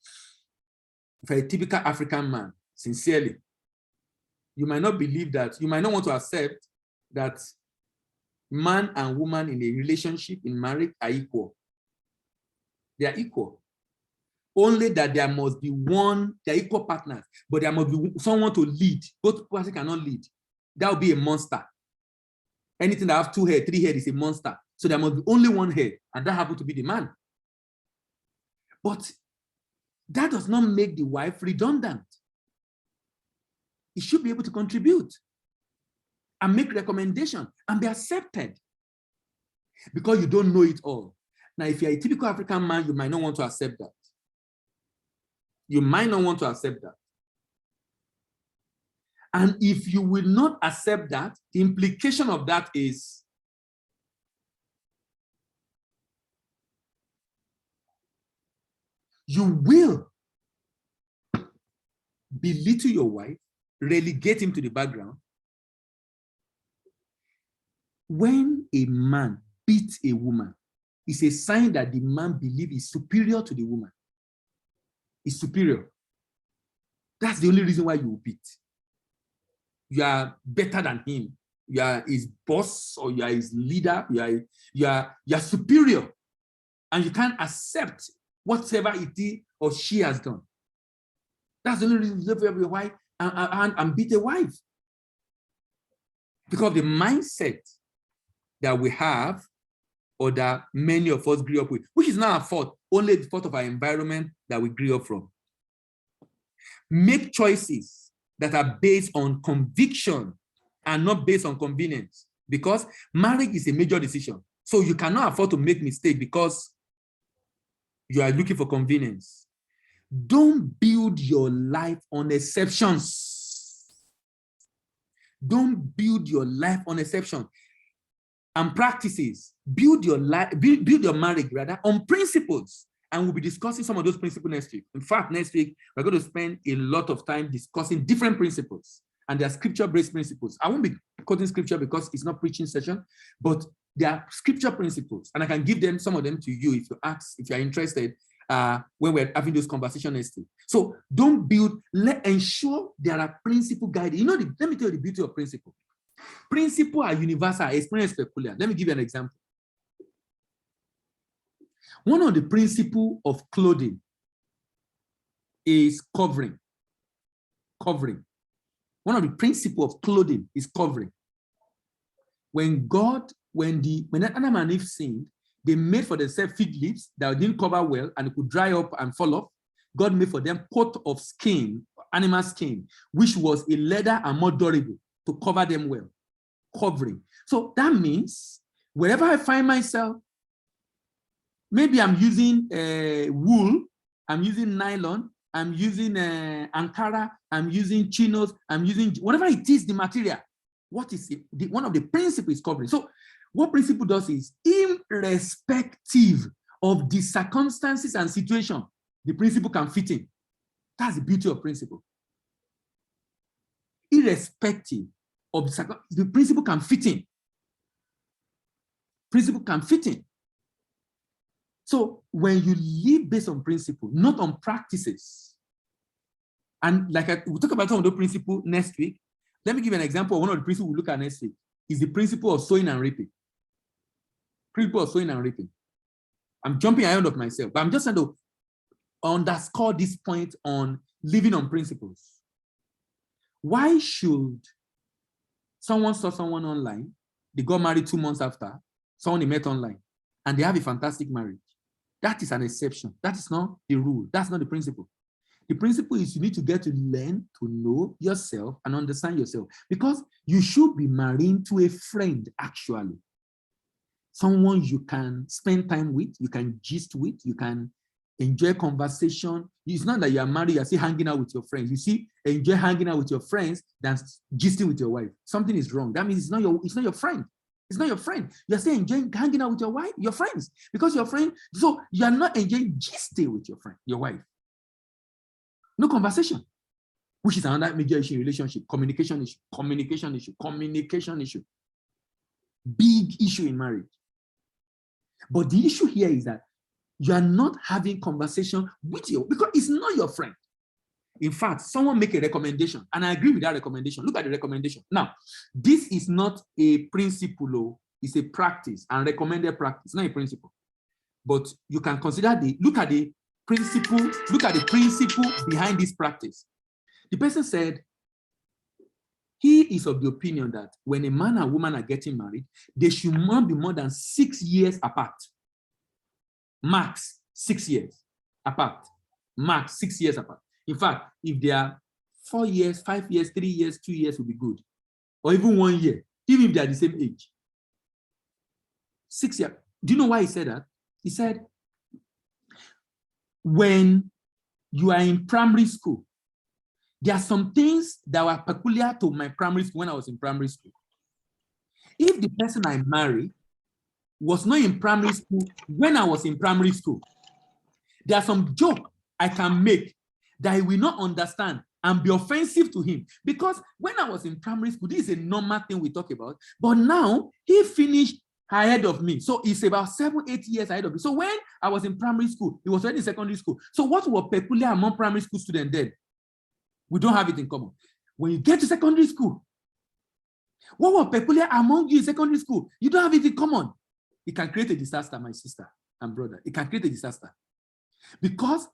If you're a typical African man, sincerely, you might not believe that, you might not want to accept that man and woman in a relationship, in marriage, are equal. They are equal. Only that there must be one, they're equal partners, but there must be someone to lead. Both parties cannot lead. That would be a monster. Anything that has 2 heads, 3 heads is a monster. So there must be only one head, and that happens to be the man. But that does not make the wife redundant. He should be able to contribute and make recommendations and be accepted, because you don't know it all. Now, if you're a typical African man, you might not want to accept that. You might not want to accept that. And if you will not accept that, the implication of that is you will belittle your wife, relegate him to the background. When a man beats a woman, it's a sign that the man believes is superior to the woman. is superior. That's the only reason why you will beat. You are better than him. You are his boss, or you are his leader. You are superior, and you can't accept whatever it is or she has done. That's the only reason you have a wife and beat a wife. Because the mindset that we have, or that many of us grew up with, which is not our fault, only the fault of our environment that we grew up from. Make choices that are based on conviction and not based on convenience, because marriage is a major decision. So you cannot afford to make mistakes because you are looking for convenience. Don't build your life on exceptions. Don't build your life on exceptions and practices. Build your life, build your marriage rather on principles. And we'll be discussing some of those principles next week. In fact, next week, we're going to spend a lot of time discussing different principles, and they're scripture-based principles. I won't be quoting scripture because it's not preaching session, but they are scripture principles, and I can give them, some of them, to you if you ask, if you're interested, when we're having those conversations next week. So don't build, ensure there are principle guided. You know, let me tell you the beauty of principle. Principles are universal, experience peculiar. Let me give you an example. One of the principles of clothing is covering. Covering. One of the principles of clothing is covering. When Adam and Eve sinned, they made for themselves fig leaves that didn't cover well and it could dry up and fall off. God made for them coat of skin, animal skin, which was a leather and more durable to cover them well. Covering. So that means wherever I find myself, maybe I'm using wool, I'm using nylon, I'm using Ankara, I'm using chinos, I'm using whatever it is, the material. What is it? One of the principles is covering. So what principle does is, irrespective of the circumstances and situation, the principle can fit in. That's the beauty of principle. Irrespective of the principle can fit in. Principle can fit in. So when you live based on principle, not on practices, and we'll talk about some of the principles next week. Let me give you an example of one of the principles we'll look at next week. Is the principle of sowing and reaping. Principle of sowing and reaping. I'm jumping ahead of myself, but I'm just trying to underscore this point on living on principles. Why should someone saw someone online, they got married 2 months after, someone they met online, and they have a fantastic marriage? That is an exception. That is not the rule. That's not the principle. The principle is you need to get to learn to know yourself and understand yourself, because you should be married to a friend, actually. Someone you can spend time with, you can gist with, you can enjoy conversation. It's not that you are married, you're still hanging out with your friends. You see, enjoy hanging out with your friends than gisting with your wife. Something is wrong. That means it's not your friend. It's not your friend. You're still enjoying hanging out with your wife, your friends, because your friend, so you're not enjoying gisting with your friend, your wife. No conversation, which is another major issue in relationship. Communication issue, communication issue, communication issue. Big issue in marriage. But the issue here is that you are not having conversation with you because it's not your friend. In fact, someone make a recommendation, and I agree with that recommendation. Look at the recommendation. Now, this is not a principle, it's a practice, and recommended practice, not a principle. But you can consider look at the principle behind this practice. The person said, he is of the opinion that when a man and woman are getting married, they should not be more than 6 years apart. Max 6 years apart. Max 6 years apart. In fact, if they are 4 years, 5 years, 3 years, 2 years will be good. Or even 1 year, even if they are the same age. 6 years. Do you know why he said that? He said, when you are in primary school, there are some things that were peculiar to my primary school when I was in primary school. If the person I married was not in primary school when I was in primary school, there are some jokes I can make that he will not understand and be offensive to him. Because when I was in primary school, this is a normal thing we talk about. But now he finished ahead of me. So it's about 7, 8 years ahead of me. So when I was in primary school, he was already in secondary school. So what was peculiar among primary school students then? We don't have it in common. When you get to secondary school, what was peculiar among you in secondary school? You don't have it in common. It can create a disaster, my sister and brother. It can create a disaster. Because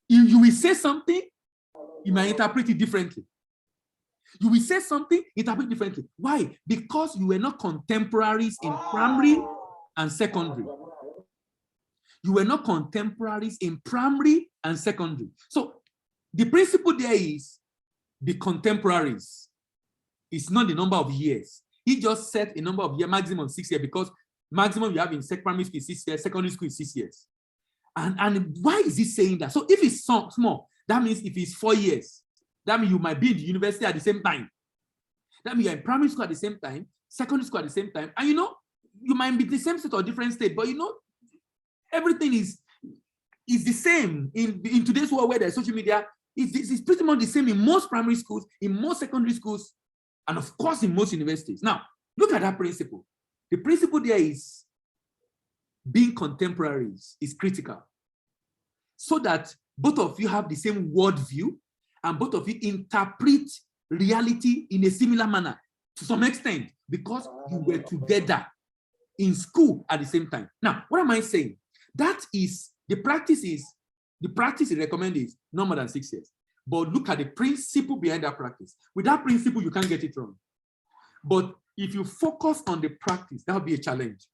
if you will say something, you might interpret it differently. You will say something, interpret differently. Why? Because you were not contemporaries in primary and secondary. You were not contemporaries in primary and secondary. So the principle there is the contemporaries. It's not the number of years. He just set a number of years, maximum 6 years, because maximum you have in primary school is 6 years, secondary school is 6 years. And why is he saying that? So if it's small, that means if it's 4 years, that means you might be in the university at the same time. That means you're in primary school at the same time, secondary school at the same time. And you might be the same state or different state, but everything is the same in today's world where there's social media. It's pretty much the same in most primary schools, in most secondary schools, and of course in most universities. Now, look at that principle. The principle there is being contemporaries is critical, so that both of you have the same worldview and both of you interpret reality in a similar manner to some extent, because you were together in school at the same time. Now, what am I saying? That is, the practice recommended is no more than 6 years. But look at the principle behind that practice. With that principle, you can't get it wrong. But if you focus on the practice, that'll be a challenge.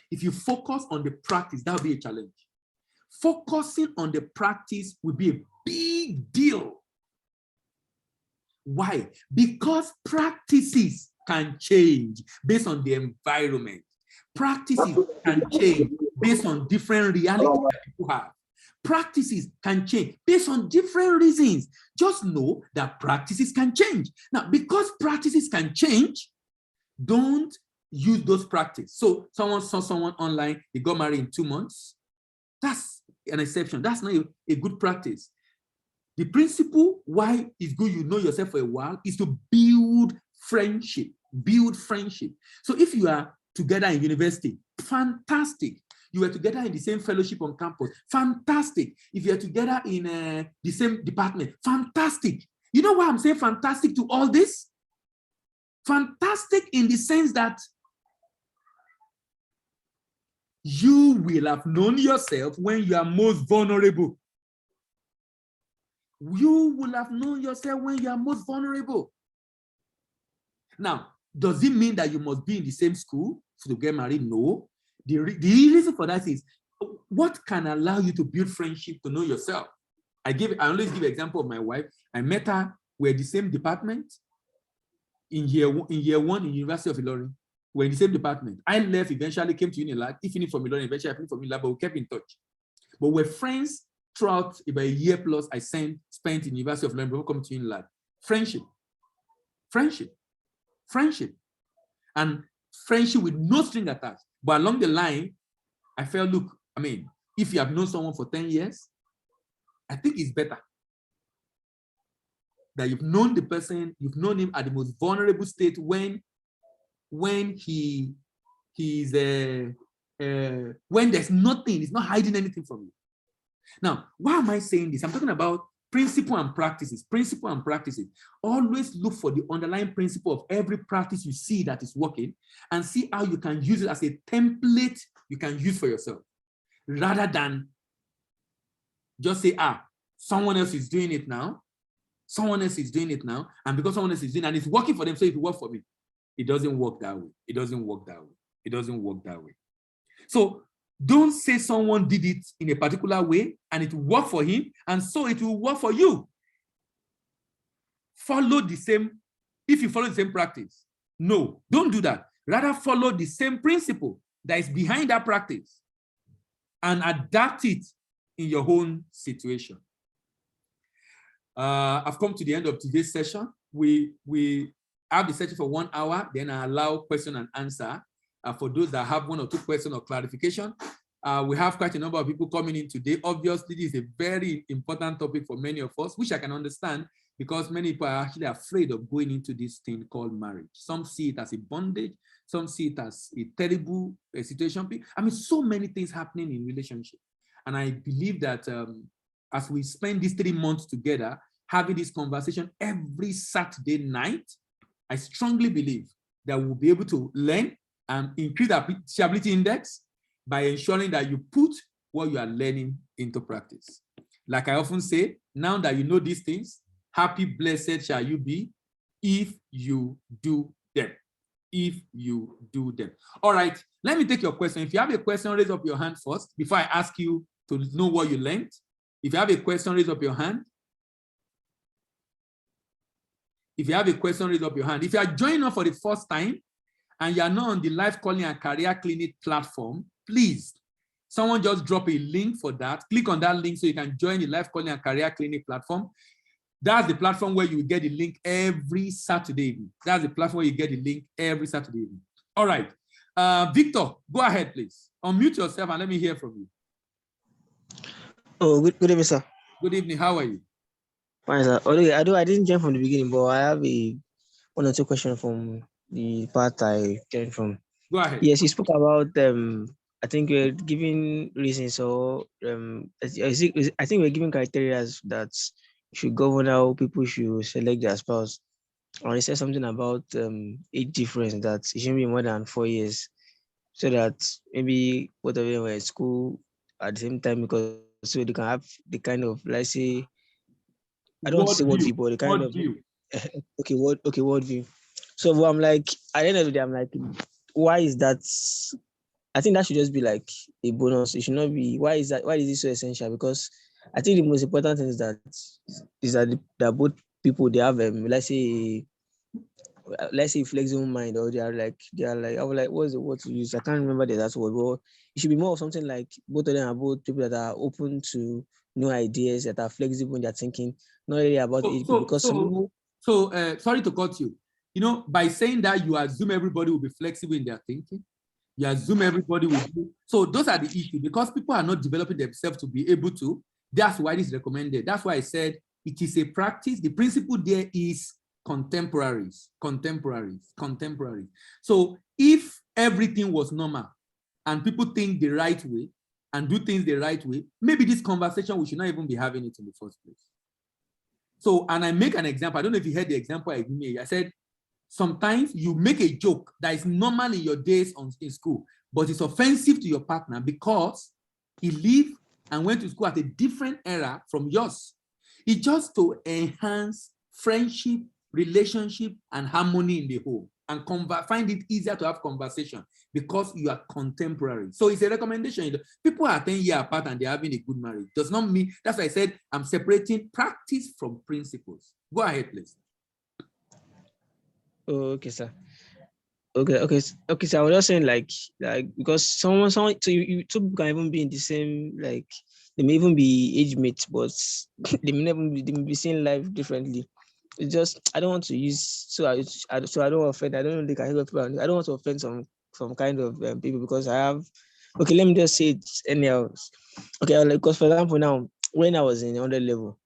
If you focus on the practice, that'll be a challenge. Focusing on the practice will be a big deal. Why? Because practices can change based on the environment. Practices can change based on different realities that people have. Practices can change based on different reasons. Just know that practices can change. Now, because practices can change, don't use those practices. So someone saw someone online, they got married in 2 months. That's an exception. That's not a good practice. The principle why it's good you know yourself for a while is to build friendship. Build friendship. So if you are together in university, fantastic. You are together in the same fellowship on campus, fantastic. If you are together in the same department, fantastic. You know why I'm saying fantastic to all this? Fantastic in the sense that you will have known yourself when you are most vulnerable. You will have known yourself when you are most vulnerable. Now, does it mean that you must be in the same school to get married? No. The reason for that is what can allow you to build friendship to know yourself. I always give an example of my wife. I met her, we're the same department in year one in University of Ilorin. We're in the same department. I left, eventually came to Unilag. He finished from Ilorin, eventually I finished from Unilag, but we kept in touch. But we're friends throughout about a year plus I spent in University of Ilorin before coming to Unilag. Friendship. And friendship with no string attached. But along the line, I felt, look, I mean, if you have known someone for 10 years, I think it's better that you've known the person, you've known him at the most vulnerable state when he's when there's nothing, he's not hiding anything from you. Now, why am I saying this? I'm talking about principle and practices. Principle and practices. Always look for the underlying principle of every practice you see that is working and see how you can use it as a template you can use for yourself, rather than just say, someone else is doing it now. Someone else is doing it now. And because someone else is doing it and it's working for them, so it will work for me. It doesn't work that way. It doesn't work that way. It doesn't work that way. So don't say someone did it in a particular way and it will work for him, and so it will work for you. Follow the same, if you follow the same practice. No, don't do that. Rather follow the same principle that is behind that practice and adapt it in your own situation. I've come to the end of today's session. We have the session for 1 hour, then I allow question and answer. For those that have 1 or 2 questions or clarification, we have quite a number of people coming in today. Obviously, this is a very important topic for many of us, which I can understand because many people are actually afraid of going into this thing called marriage. Some see it as a bondage. Some see it as a terrible situation. I mean, so many things happening in relationship. And I believe that as we spend these 3 months together, having this conversation every Saturday night, I strongly believe that we'll be able to learn and increase the appreciability index by ensuring that you put what you are learning into practice. Like I often say, now that you know these things, happy, blessed shall you be if you do them. If you do them. All right, let me take your question. If you have a question, raise up your hand first before I ask you to know what you learned. If you have a question, raise up your hand. If you have a question, raise up your hand. If you are joining us for the first time and you are not on the Life Calling and Career Clinic platform, please, someone just drop a link for that. Click on that link so you can join the Life Calling and Career Clinic platform. That's the platform where you get the link every Saturday evening. That's the platform where you get the link every Saturday evening. All right. Victor, go ahead, please. Unmute yourself and let me hear from you. Oh, good evening, sir. Good evening. How are you? Fine, sir. Although I didn't join from the beginning, but I have one or two questions from the part I joined from. Go ahead. Yes, you spoke about I think we're giving reasons, so I think we're giving criteria that should govern how people should select their spouse. And he said something about age difference, that it shouldn't be more than 4 years, so that maybe both of them were at school at the same time, because so they can have the kind of, let's say, I don't want to say what view, but the kind of view. What view. So I'm like, at the end of the day, I'm like, why is that? I think that should just be like a bonus. It should not be, why is it so essential? Because I think the most important thing is that both people, they have let's say flexible mind, or they are like I was like, what's the word to use? I can't remember the exact word, but it should be more of something like both of them are both people that are open to new ideas, that are flexible in their thinking, not really about age group. Because some people. Sorry to cut you. You know, by saying that, you assume everybody will be flexible in their thinking. You assume everybody will do. So those are the issues, because people are not developing themselves to be able to. That's why it is recommended. That's why I said it is a practice. The principle there is contemporaries. So if everything was normal and people think the right way and do things the right way, maybe this conversation, we should not even be having it in the first place. So, and I make an example. I don't know if you heard the example I made. I said, sometimes you make a joke that is normal in your days in school, but it's offensive to your partner because he lived and went to school at a different era from yours. It's just to enhance friendship, relationship, and harmony in the home, and find it easier to have conversation because you are contemporary. So it's a recommendation. People are 10 years apart and they're having a good marriage. Does not mean, that's why I said I'm separating practice from principles. Go ahead, please. Oh, okay, sir. Okay. So I was just saying, like because someone, so you two can even be in the same, like they may even be age mates, but they may be seeing life differently. It's just, I don't want to use, so I don't offend. I don't think I hear people. I don't want to offend some kind of people, because I have. Okay, let me just say it anyhow. Okay, like, because for example, now when I was in 100 level,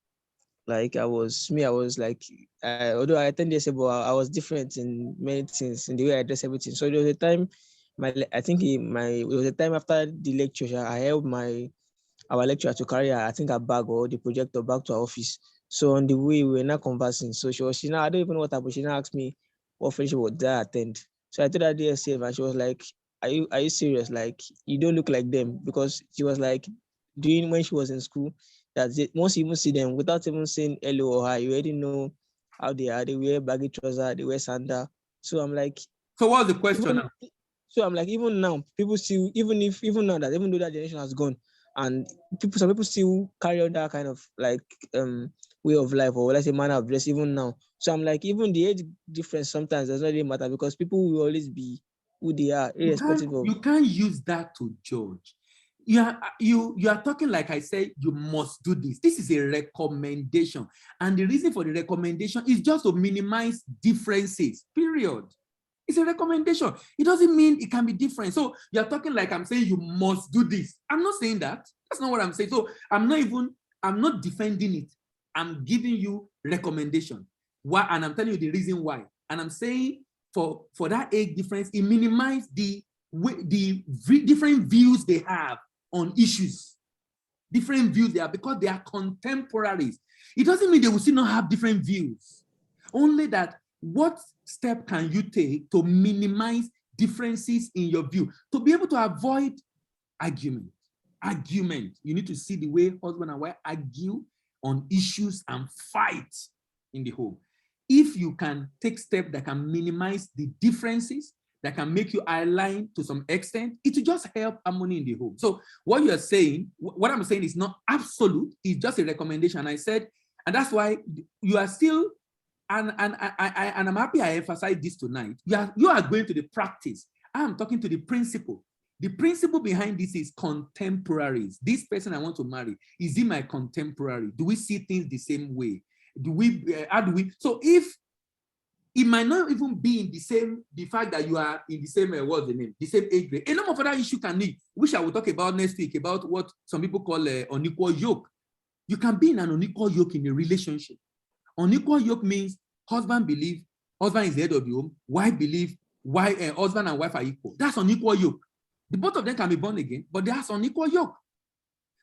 like I was like, although I attended yesterday, but I was different in many things, in the way I dress, everything. So there was a time, it was a time after the lecture, I helped our lecturer to carry I think a bag or the projector back to our office. So on the way, we were not conversing. So she now, I don't even know what happened. She now asked me what fellowship would I attend. So I told her DSF, and she was like, are you serious? Like, you don't look like them. Because she was like, doing when she was in school, that once you even see them without even saying hello or hi, you already know how they are. They wear baggy trousers, they wear sandal. So I'm like, so what's the question now? So I'm like, even now, people still, even though that generation has gone, and some people still carry on that kind of like way of life, or let's say manner of dress even now. So I'm like, even the age difference sometimes does not really matter, because people will always be who they are, irrespective of. You can't use that to judge. You are talking, like I said, you must do this. This is a recommendation. And the reason for the recommendation is just to minimize differences, period. It's a recommendation. It doesn't mean it can be different. So you're talking like I'm saying you must do this. I'm not saying that. That's not what I'm saying. So I'm not defending it. I'm giving you recommendation. Why? And I'm telling you the reason why. And I'm saying for that age difference, it minimizes the different views they have on issues. Different views they have because they are contemporaries. It doesn't mean they will still not have different views. Only that what step can you take to minimize differences in your view, to be able to avoid argument. You need to see the way husband and wife argue on issues and fight in the home. If you can take steps that can minimize the differences, that can make you align to some extent, it will just help harmony in the home. So what you're saying, what I'm saying is not absolute, it's just a recommendation. I said, and that's why you are still, and I'm happy I emphasized this tonight. You are going to the practice. I'm talking to the principle. The principle behind this is contemporaries. This person I want to marry, is he my contemporary? Do we see things the same way? How do we? So if it might not even be in the fact that you are in the same, what's the name? The same age grade. A number of other issues can need, which I will talk about next week, about what some people call unequal yoke. You can be in an unequal yoke in a relationship. Unequal yoke means husband is the head of the home, wife believe husband and wife are equal. That's unequal yoke. The both of them can be born again, but there's unequal yoke.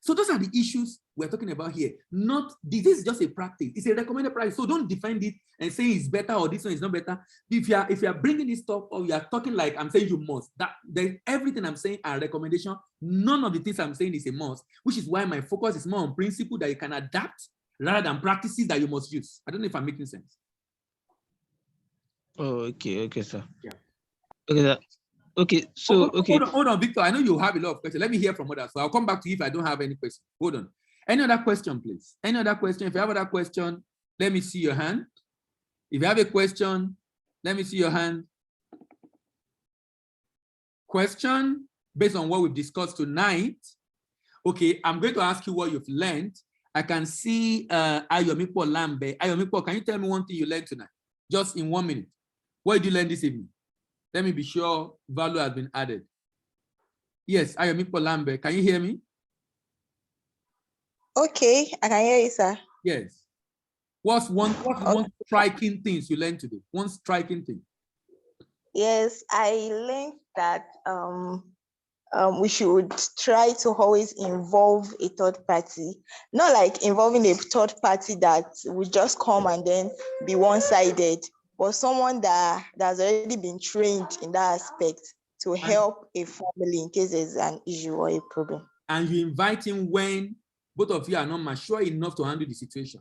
So those are the issues we're talking about here. This is just a practice. It's a recommended practice. So don't defend it and say it's better or this one is not better. If you are bringing this stuff or you are talking like I'm saying you must, everything I'm saying are recommendation. None of the things I'm saying is a must, which is why my focus is more on principle that you can adapt rather than practices that you must use. I don't know if I'm making sense. Oh, okay, sir. Yeah. Okay, sir. Okay, so Hold on, Victor. I know you have a lot of questions. Let me hear from others. So I'll come back to you if I don't have any questions. Hold on. Any other question, please? Any other question? If you have another question, let me see your hand. If you have a question, let me see your hand. Question based on what we've discussed tonight. Okay, I'm going to ask you what you've learned. I can see Ayomipo Lambe. Ayomipo, can you tell me one thing you learned tonight? Just in 1 minute. What did you learn this evening? Let me be sure value has been added. Yes, Ayomipo Lambe, can you hear me? Okay, I can hear you, sir. Yes. What's one striking thing you learned today? One striking thing. Yes, I learned that we should try to always involve a third party, not like involving a third party that would just come and then be one-sided, but someone that has already been trained in that aspect to help a family in case there's an issue or a problem. And you invite him when both of you are not mature enough to handle the situation.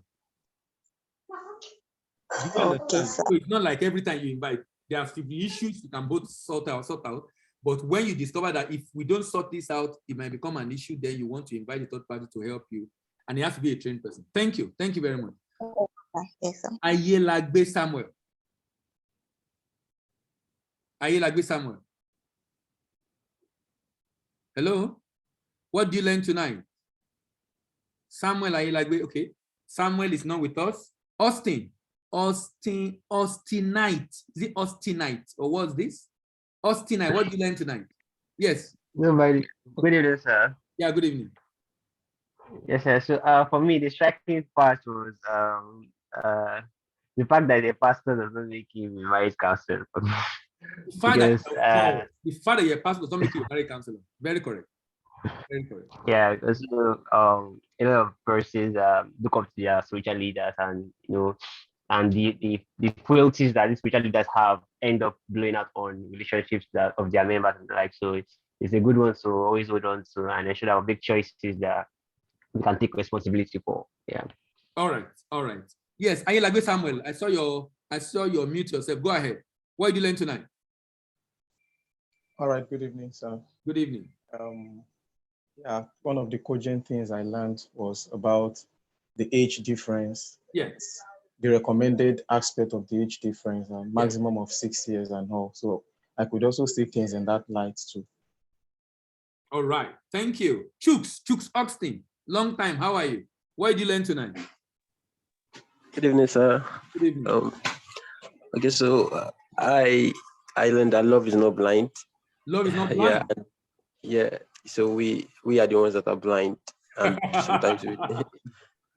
Okay, sir. So it's not like every time you invite, there have to be issues you can both sort out. But when you discover that if we don't sort this out, it might become an issue, then you want to invite the third party to help you. And it has to be a trained person. Thank you. Thank you very much. Yes, sir. Ayelagbe Samuel. Ayelagbe Samuel. Hello? What did you learn tonight? Samuel Ayelagbe. Okay. Samuel is not with us. Austinite. Is it Austinite? Or what's this? Austinite, what did you learn tonight? Yes. Good evening, sir. Yeah, good evening. Yes, sir. So for me, the striking part was the fact that the pastor does not make him a marriage counselor. The fact that your pastor does not make you a marriage counselor. Very correct. Very correct. Yeah, because a lot of persons look up to their spiritual leaders, and and the cruelties that these spiritual leaders have end up blowing out on relationships of their members and the like. So it's a good one to always hold on to and ensure that our big choices that we can take responsibility for. Yeah. All right. Yes, Ayelagbe Samuel, I saw you mute yourself. Go ahead. What did you learn tonight? All right, good evening, sir. Good evening. Yeah, one of the cogent things I learned was about the age difference. Yes. The recommended aspect of the age difference, maximum of 6 years and all. So I could also see things in that light too. All right. Thank you. Chooks Oxton. Long time. How are you? What did you learn tonight? Good evening, sir. Good evening. Okay, so I learned that love is not blind. Love is not blind. Yeah. So we are the ones that are blind, and sometimes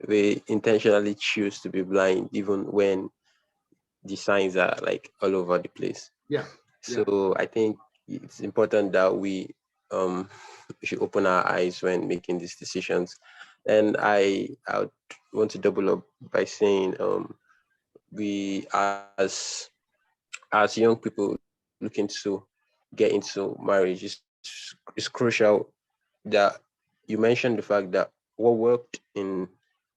we intentionally choose to be blind, even when the signs are like all over the place. Yeah. So I think it's important that we should open our eyes when making these decisions. And I would want to double up by saying we as young people looking to get into marriage is crucial that you mentioned the fact that what worked in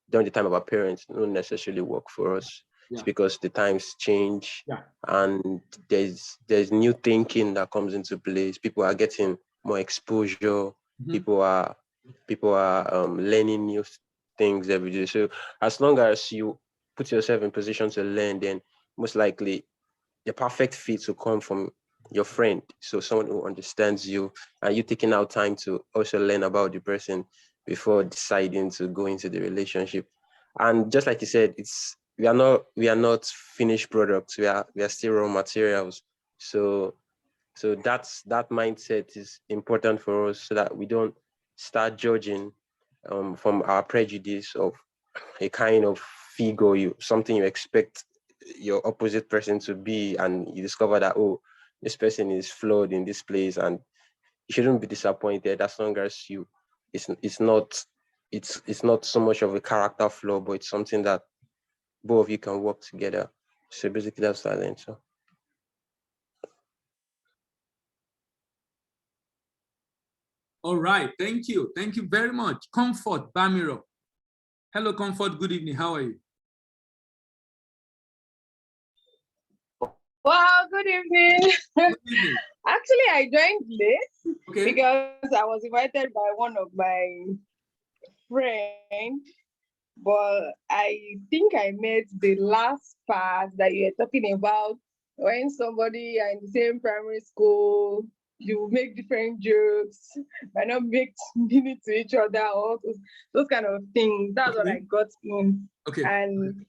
during the time of our parents don't necessarily work for us. It's Yeah. because the times change Yeah. and there's new thinking that comes into place. People are getting more exposure. Mhm. People are learning new things every day. So as long as you put yourself in position to learn, then most likely the perfect fit will come from your friend. So someone who understands you and you taking out time to also learn about the person before deciding to go into the relationship. And just like you said, we are not finished products. We are still raw materials. So that mindset is important for us so that we don't start judging from our prejudice of a kind of figure something you expect your opposite person to be, and you discover that, oh, this person is flawed in this place, and you shouldn't be disappointed as long as you it's not so much of a character flaw, but it's something that both of you can work together. So basically that's what I learned. So All right. Thank you. Thank you very much. Comfort Bamiro. Hello, Comfort. Good evening. How are you? Wow, good evening. Good evening. Actually, I joined late Okay. because I was invited by one of my friends, but I think I missed the last part that you were talking about when somebody are in the same primary school, you make different jokes, might not make meaning to each other, all those kind of things. That's what Okay. I got in. Okay. And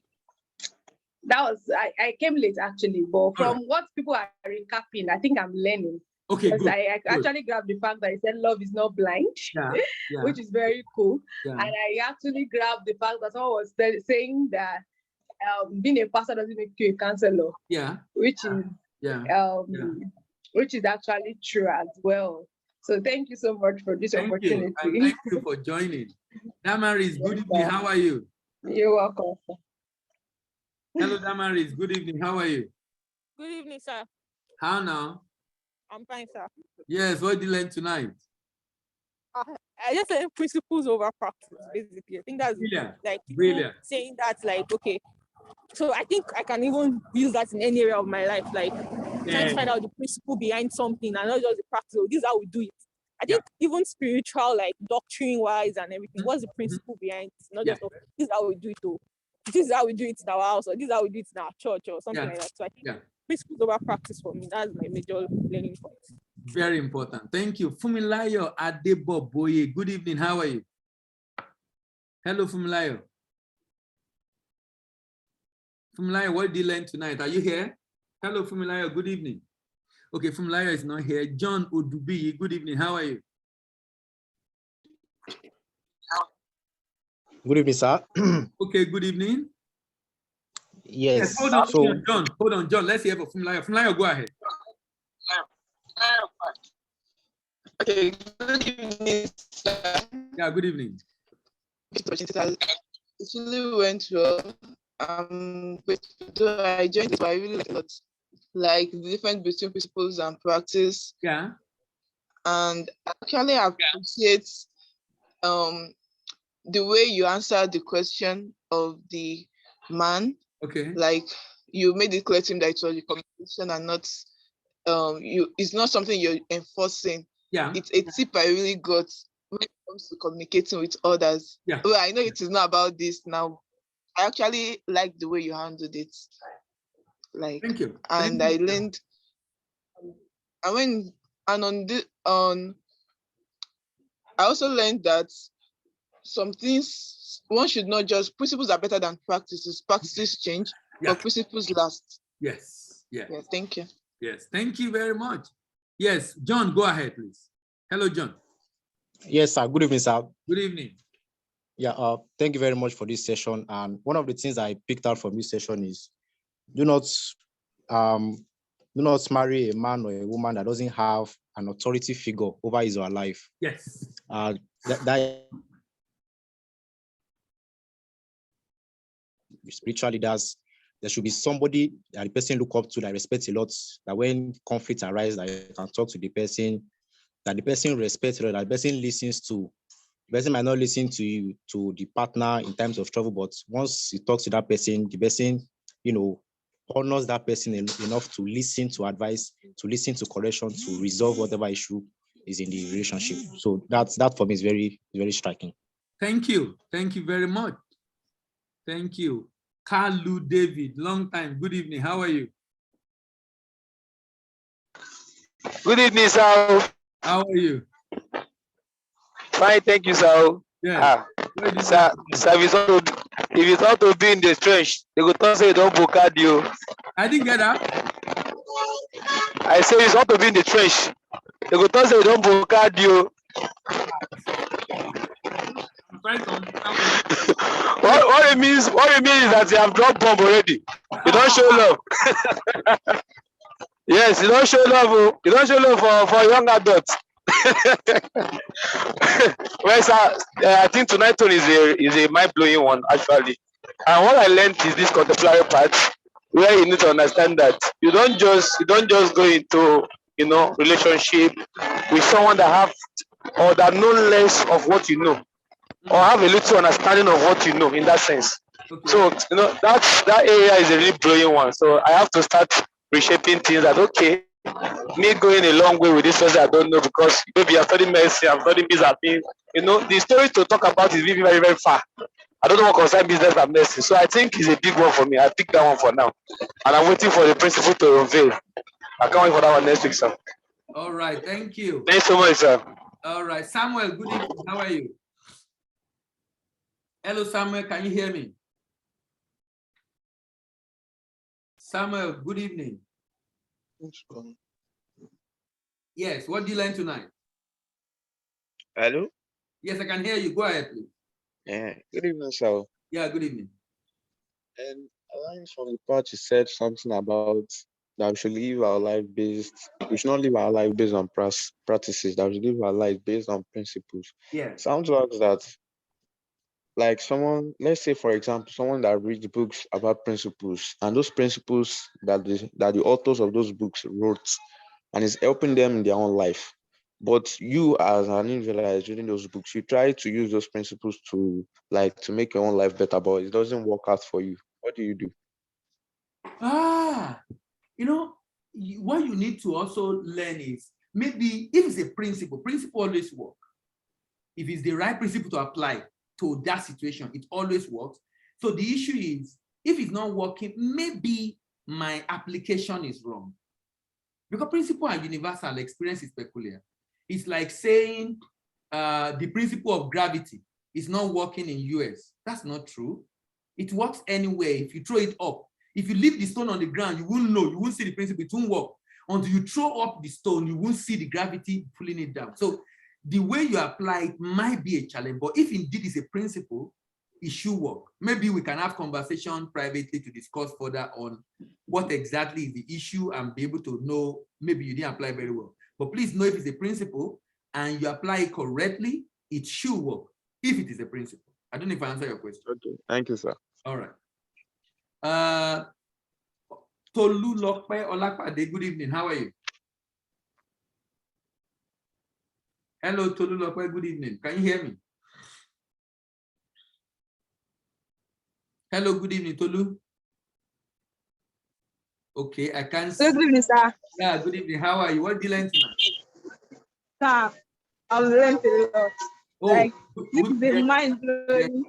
that was I came late actually, but from what people are recapping, I think I'm learning. Okay, Because good. I Good. actually grabbed the fact that he said love is not blind, Yeah. Yeah. which is very cool. Yeah. And I actually grabbed the fact that someone was saying that being a pastor doesn't make you a counselor, Yeah. which is Yeah. which is actually true as well. So thank you so much for this Thank you. And opportunity. thank you for joining. Damaris, good Yes, evening. sir. How are you? You're welcome. Sir. Hello, Damaris. Good evening. How are you? Good evening, sir. How now? I'm fine, sir. Yes, what did you learn tonight? I just learned principles over practice, basically. I think that's Brilliant. like people Brilliant. saying that, like, okay. So I think I can even use that in any area of my life, like trying to find out the principle behind something and not just the practice. Oh, this is how we do it. I think even spiritual, like doctrine-wise and everything, what's the principle behind it? Not just, oh, this is how we do it, oh, this is how we do it in our house, or this is how we do it in our church, or something like that. So I think principles over practice for me, that's my major learning point. Very important. Thank you. Fumilayo Adeboboye. Good evening. How are you? Hello, Fumilayo. Fumilayo, what did you learn tonight? Are you here? Hello, Fumilayo. Good evening. Okay, Fumilayo is not here. John Odubi. Good evening. How are you? Good evening, sir. Okay, good evening. Yes. Hold on, John. Hold on, John. Let's hear for Fumilayo. Fumilayo, go ahead. Okay, good evening, sir. Yeah, good evening. It really went well. I joined it, but I really liked a lot. Like the difference between principles and practice. Yeah. And actually I appreciate the way you answered the question of the man. Okay. Like you made it clear to him that it was a communication and not it's not something you're enforcing. Yeah. It's a tip I really got when it comes to communicating with others. Yeah. Well, I know it is not about this now. I actually like the way you handled it. Like, thank you. And thank I learned. I also learned that some things one should not just principles are better than practices. Practices change, but principles last. Yes. Yeah. Yeah. Thank you. Yes. Thank you very much. Yes, John, go ahead, please. Hello, John. Yes, sir. Good evening, sir. Good evening. Yeah. Thank you very much for this session. And one of the things I picked out from this session is do not do not marry a man or a woman that doesn't have an authority figure over his or her life. Yes. That spiritual leaders, there should be somebody that the person look up to, that respects a lot, that when conflicts arise, that you can talk to the person, that the person respects, that the person listens to. The person might not listen to you, to the partner in times of trouble, but once you talk to that person, the person, honors that person enough to listen to advice, to listen to correction, to resolve whatever issue is in the relationship. So that for me is very, very striking. Thank you. Thank you very much. Thank you. Carlu David, long time. Good evening. How are you? Good evening, sir. How are you? Fine, thank you, sir. Yeah. Sir, if it's not to be in the trench, they go tell say don't book card you. I didn't get that. I say it's not to be in the trench. They go tell say don't book card you. What it means is that you have dropped bomb already. You don't show love. Yes, you don't show love. You don't show love for young adults. Well, sir, I think tonight's one is a mind-blowing one, actually. And what I learned is this contemporary part, where you need to understand that you don't just go into relationship with someone that have or that know less of what you know, or have a little understanding of what you know in that sense. Okay. So that area is a really brilliant one. So I have to start reshaping things that okay, me going a long way with this person I don't know, because maybe I'm studying medicine, I'm studying business. The story to talk about is really very, very far. I don't know what concerns business and medicine. So I think it's a big one for me. I picked that one for now. And I'm waiting for the principal to unveil. I can't wait for that one next week, sir. All right, thank you. Thanks so much, sir. All right, Samuel, good evening. How are you? Hello, Samuel, can you hear me? Samuel, good evening. Yes, what did you learn tonight? Hello? Yes, I can hear you. Go ahead, please. Yeah, good evening, sir. Yeah, good evening. And I learned from the part you said something about that we should live our life we should not live our life based on practices, that we should live our life based on principles. Yeah. Sounds like that, like someone, let's say, for example, someone that reads books about principles, and those principles that the authors of those books wrote, and is helping them in their own life. But you, as an individual reading those books, you try to use those principles to make your own life better, but it doesn't work out for you. What do you do? What you need to also learn is, maybe if it's a principle always works. If it's the right principle to apply to that situation, it always works. So the issue is, if it's not working, maybe my application is wrong. Because principle are universal, experience is peculiar. It's like saying the principle of gravity is not working in US. That's not true. It works anywhere. If you throw it up, if you leave the stone on the ground, you won't know, you won't see the principle, it won't work. Until you throw up the stone, you won't see the gravity pulling it down. So the way you apply it might be a challenge, but if indeed it's a principle, it should work. Maybe we can have conversation privately to discuss further on what exactly is the issue and be able to know maybe you didn't apply very well. But please know, if it's a principle and you apply it correctly, it should work if it is a principle. I don't know if I answer your question. Okay, thank you, sir. All right. Tolu Lokpe Olakpade, good evening. How are you? Hello, Tolu Lokpe, good evening. Can you hear me? Hello, good evening, Tolu. Okay, I can't see. Good evening, sir. Yeah, good evening. How are you? What did you learn tonight? Sir, I've learned a lot. Oh, like, this is a mind-blowing,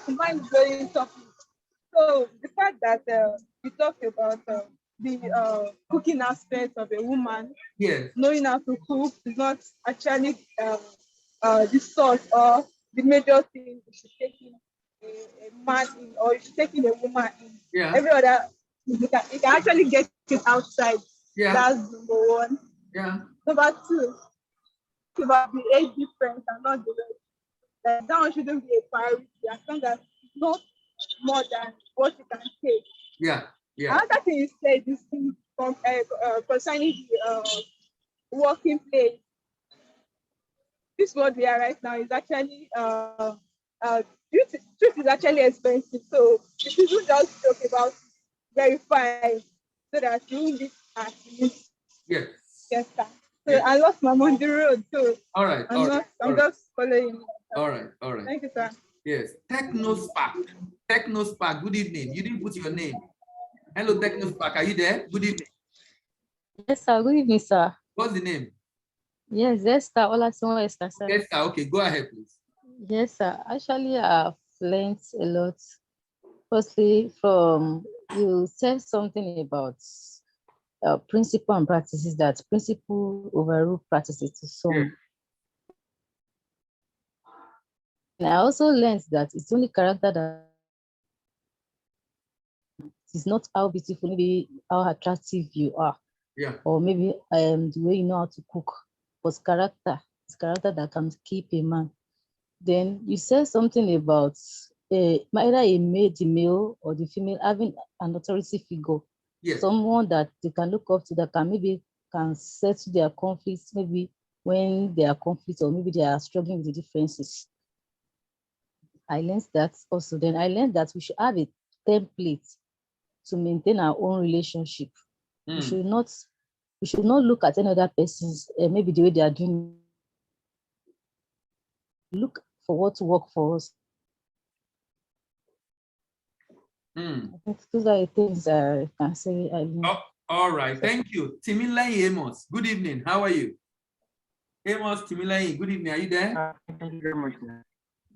mind-blowing topic. So the fact that you talk about the cooking aspect of a woman, yes, knowing how to cook is not actually the source or the major thing you should take in a man in, or you should take in a woman in. Yeah. Every other, you can actually get it outside. Yeah. That's number one. Yeah. Number two, it's about the age difference and not the rest. That one shouldn't be a priority as long as it's not more than what you can take. Yeah. Yeah. Another thing you said is concerning the working place. This world we are right now is actually truth is actually expensive. So if you do just talk about verify so that you will be at least. Yes. Yes, sir. So Yes. I lost my mom on the road. So All right. I'm just following. All right. Thank you, sir. Yes. Technospark. Technospark. Good evening. You didn't put your name. Hello, Technospark. Are you there? Good evening. Yes, sir. Good evening, sir. What's the name? Yes, Esther. Hola, someone Esther, sir. Yes, sir. Okay, go ahead, please. Yes, sir. Actually, I've learned a lot. Firstly, from you said something about principle and practices, that principle overrule practices to some. And I also learned that it's only character that is not how beautiful, maybe how attractive you are. Yeah. Or maybe the way you know how to cook. But character, it's character that can keep a man. Then you said something about either a male, the male, or the female having an authority figure. Yes. Someone that they can look up to, that can settle their conflicts, maybe when there are conflicts, or maybe they are struggling with the differences. I learned that also. Then I learned that we should have a template to maintain our own relationship. We should not look at any other person's maybe the way they are doing. Look for what works for us. Those are the things I can say. All right, thank you. Timilai Amos, good evening. How are you? Amos Timilai, good evening. Are you there? Thank you very much, sir.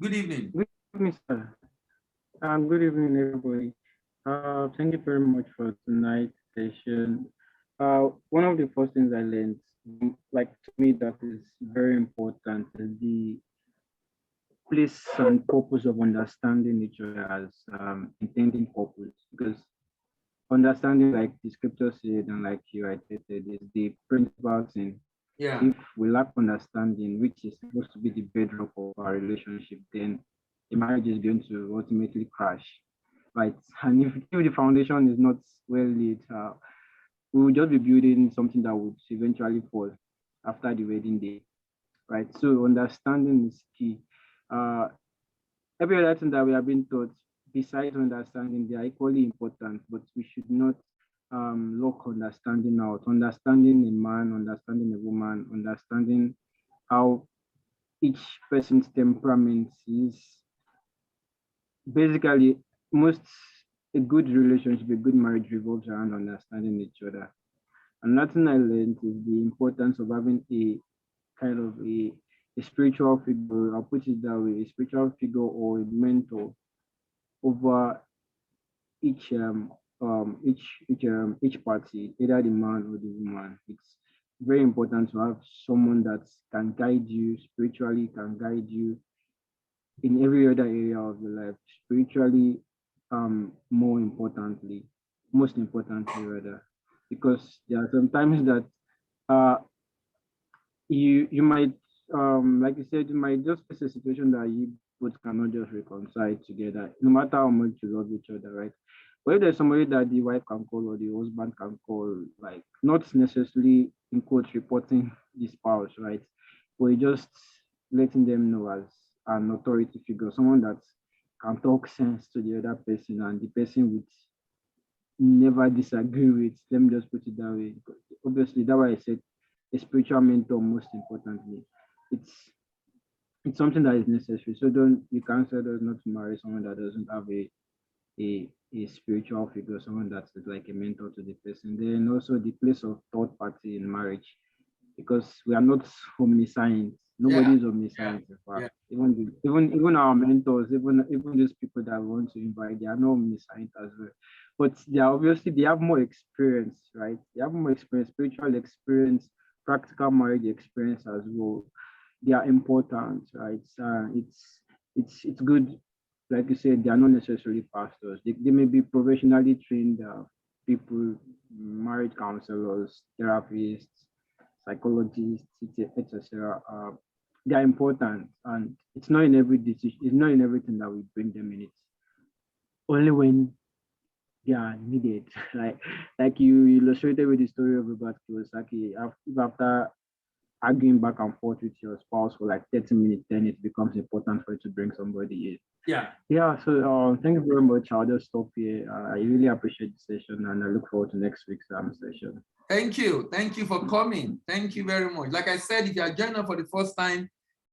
Good evening. Good evening, sir. Good evening, everybody. Thank you very much for tonight's session. One of the first things I learned, like to me, that is very important, is the place and purpose of understanding each other as intending purpose, because understanding, like the scripture said and like you said, is the principal thing. Yeah. If we lack understanding, which is supposed to be the bedrock of our relationship, then the marriage is going to ultimately crash, right? And if the foundation is not well laid, we will just be building something that would eventually fall after the wedding day, right? So understanding is key. Every other thing that we have been taught, besides understanding, they are equally important, but we should not lock understanding out. Understanding a man, understanding a woman, understanding how each person's temperament is. Basically, a good relationship, a good marriage revolves around understanding each other. Another thing I learned is the importance of having a kind of a spiritual figure, I'll put it that way, a spiritual figure or a mentor over each party, either the man or the woman. It's very important to have someone that can guide you spiritually, can guide you in every other area of your life. Spiritually, most importantly rather, because there are some times that you might like you said, you might just face a situation that you both cannot just reconcile together, no matter how much you love each other, right? But if there's somebody that the wife can call or the husband can call, like not necessarily in quotes reporting the spouse, right? But just letting them know as an authority figure, someone that can talk sense to the other person and the person would never disagree with. Let me just put it that way. Obviously, that's why I said a spiritual mentor, most importantly. It's something that is necessary. So you can't say there's not to marry someone that doesn't have a spiritual figure, someone that's like a mentor to the person. Then also the place of third party in marriage, because we are not omniscient. Nobody is omniscient. In fact, even our mentors, even those people that we want to invite, they are not omniscient as well. But they have more experience, right? They have more experience, spiritual experience, practical marriage experience as well. They are important, right? It's good. Like you said, they are not necessarily pastors. They may be professionally trained people, marriage counselors, therapists, psychologists, etc. They are important, and it's not in every decision. It's not in everything that we bring them in. It's only when yeah, needed. Like you illustrated with the story of Robert Kiyosaki. If after arguing back and forth with your spouse for like 30 minutes, then it becomes important for you to bring somebody in. Yeah. Yeah, so thank you very much. I'll just stop here. I really appreciate the session and I look forward to next week's session. Thank you. Thank you for coming. Thank you very much. Like I said, if you are joining us for the first time,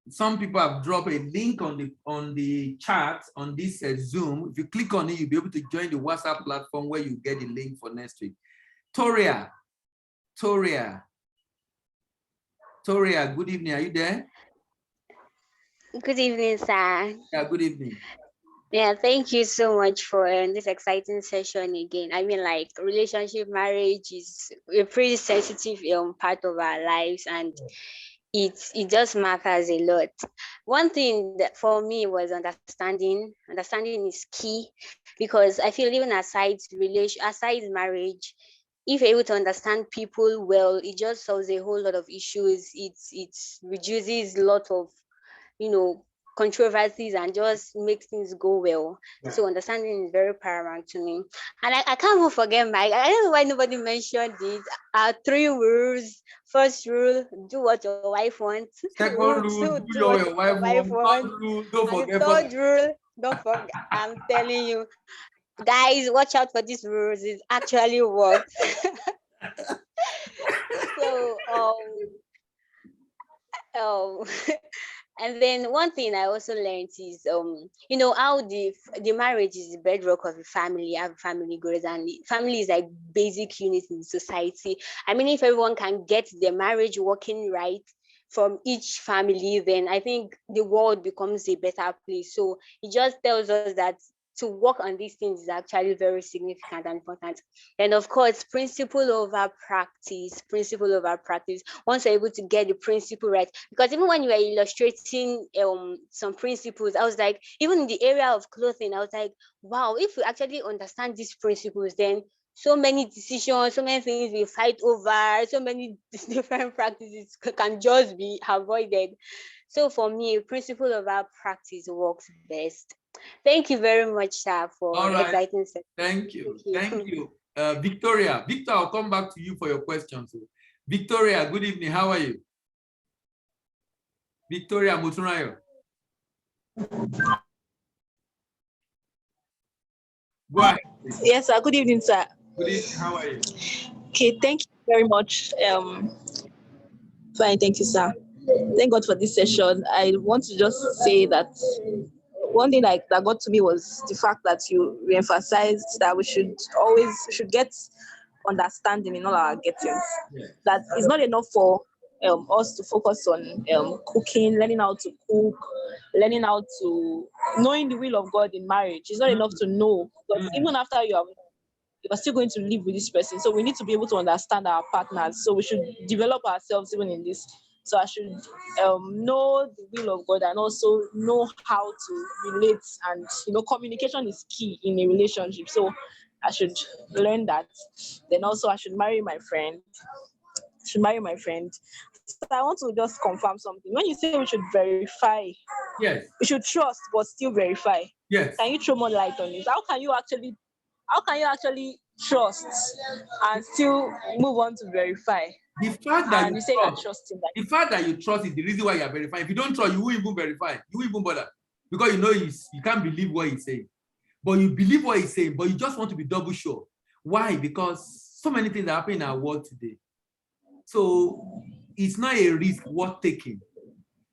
some people have dropped a link on the chat on this Zoom. If you click on it, you'll be able to join the WhatsApp platform where you get the link for next week. Toria, good evening. Are you there? Good evening, sir. Yeah, good evening. Yeah, thank you so much for this exciting session again. I mean, like relationship, marriage is a pretty sensitive part of our lives, and it just matters a lot. One thing that for me was understanding. Understanding is key, because I feel even aside marriage, if you're able to understand people well, it just solves a whole lot of issues. It reduces a lot of controversies and just makes things go well. Yeah. So understanding is very paramount to me. And I can't even forget I don't know why nobody mentioned it. 3 rules. First rule, do what your wife wants. Second Rule rule, 2, do do what your wife your wife wants. wants. Third rule, don't And forget. the third rule, don't forget. I'm telling you, guys, watch out for these rules. It actually works. So and then one thing I also learned is how the marriage is the bedrock of a family. Have family goals, and family is like basic unit in society. I mean, if everyone can get their marriage working right from each family, then I think the world becomes a better place. So it just tells us that to work on these things is actually very significant and important. And of course, principle over practice. Once you're able to get the principle right, because even when you were illustrating some principles, I was like, even in the area of clothing, I was like, wow, if we actually understand these principles, then so many decisions, so many things we fight over, so many different practices can just be avoided. So for me, principle over practice works best. Thank you very much, sir, for All right. exciting session. Thank you. Victoria, I'll come back to you for your questions. Victoria, good evening. How are you? Victoria Mutunayo. Go ahead. Yes, sir. Good evening, sir. Good evening. How are you? Okay, thank you very much. Fine, thank you, sir. Thank God for this session. I want to just say that one thing that got to me was the fact that you re-emphasized that we should get understanding in all our gettings. Yeah. That it's not enough for us to focus on cooking, learning how to cook, learning how to knowing the will of God in marriage. It's not enough to know, because even after you are still going to live with this person. So we need to be able to understand our partners. So we should develop ourselves even in this. So I should know the will of God and also know how to relate. And communication is key in a relationship. So I should learn that. Then also I should marry my friend. So I want to just confirm something. When you say we should verify, yes, we should trust but still verify. Yes. Can you throw more light on this? How can you actually trust and still move on to verify? The fact that you say you're trusting that. The fact that you trust is the reason why you are verifying. If you don't trust, you won't even verify. You won't even bother, because you can't believe what he's saying. But you believe what he's saying, but you just want to be double sure. Why? Because so many things are happening in our world today. So it's not a risk worth taking.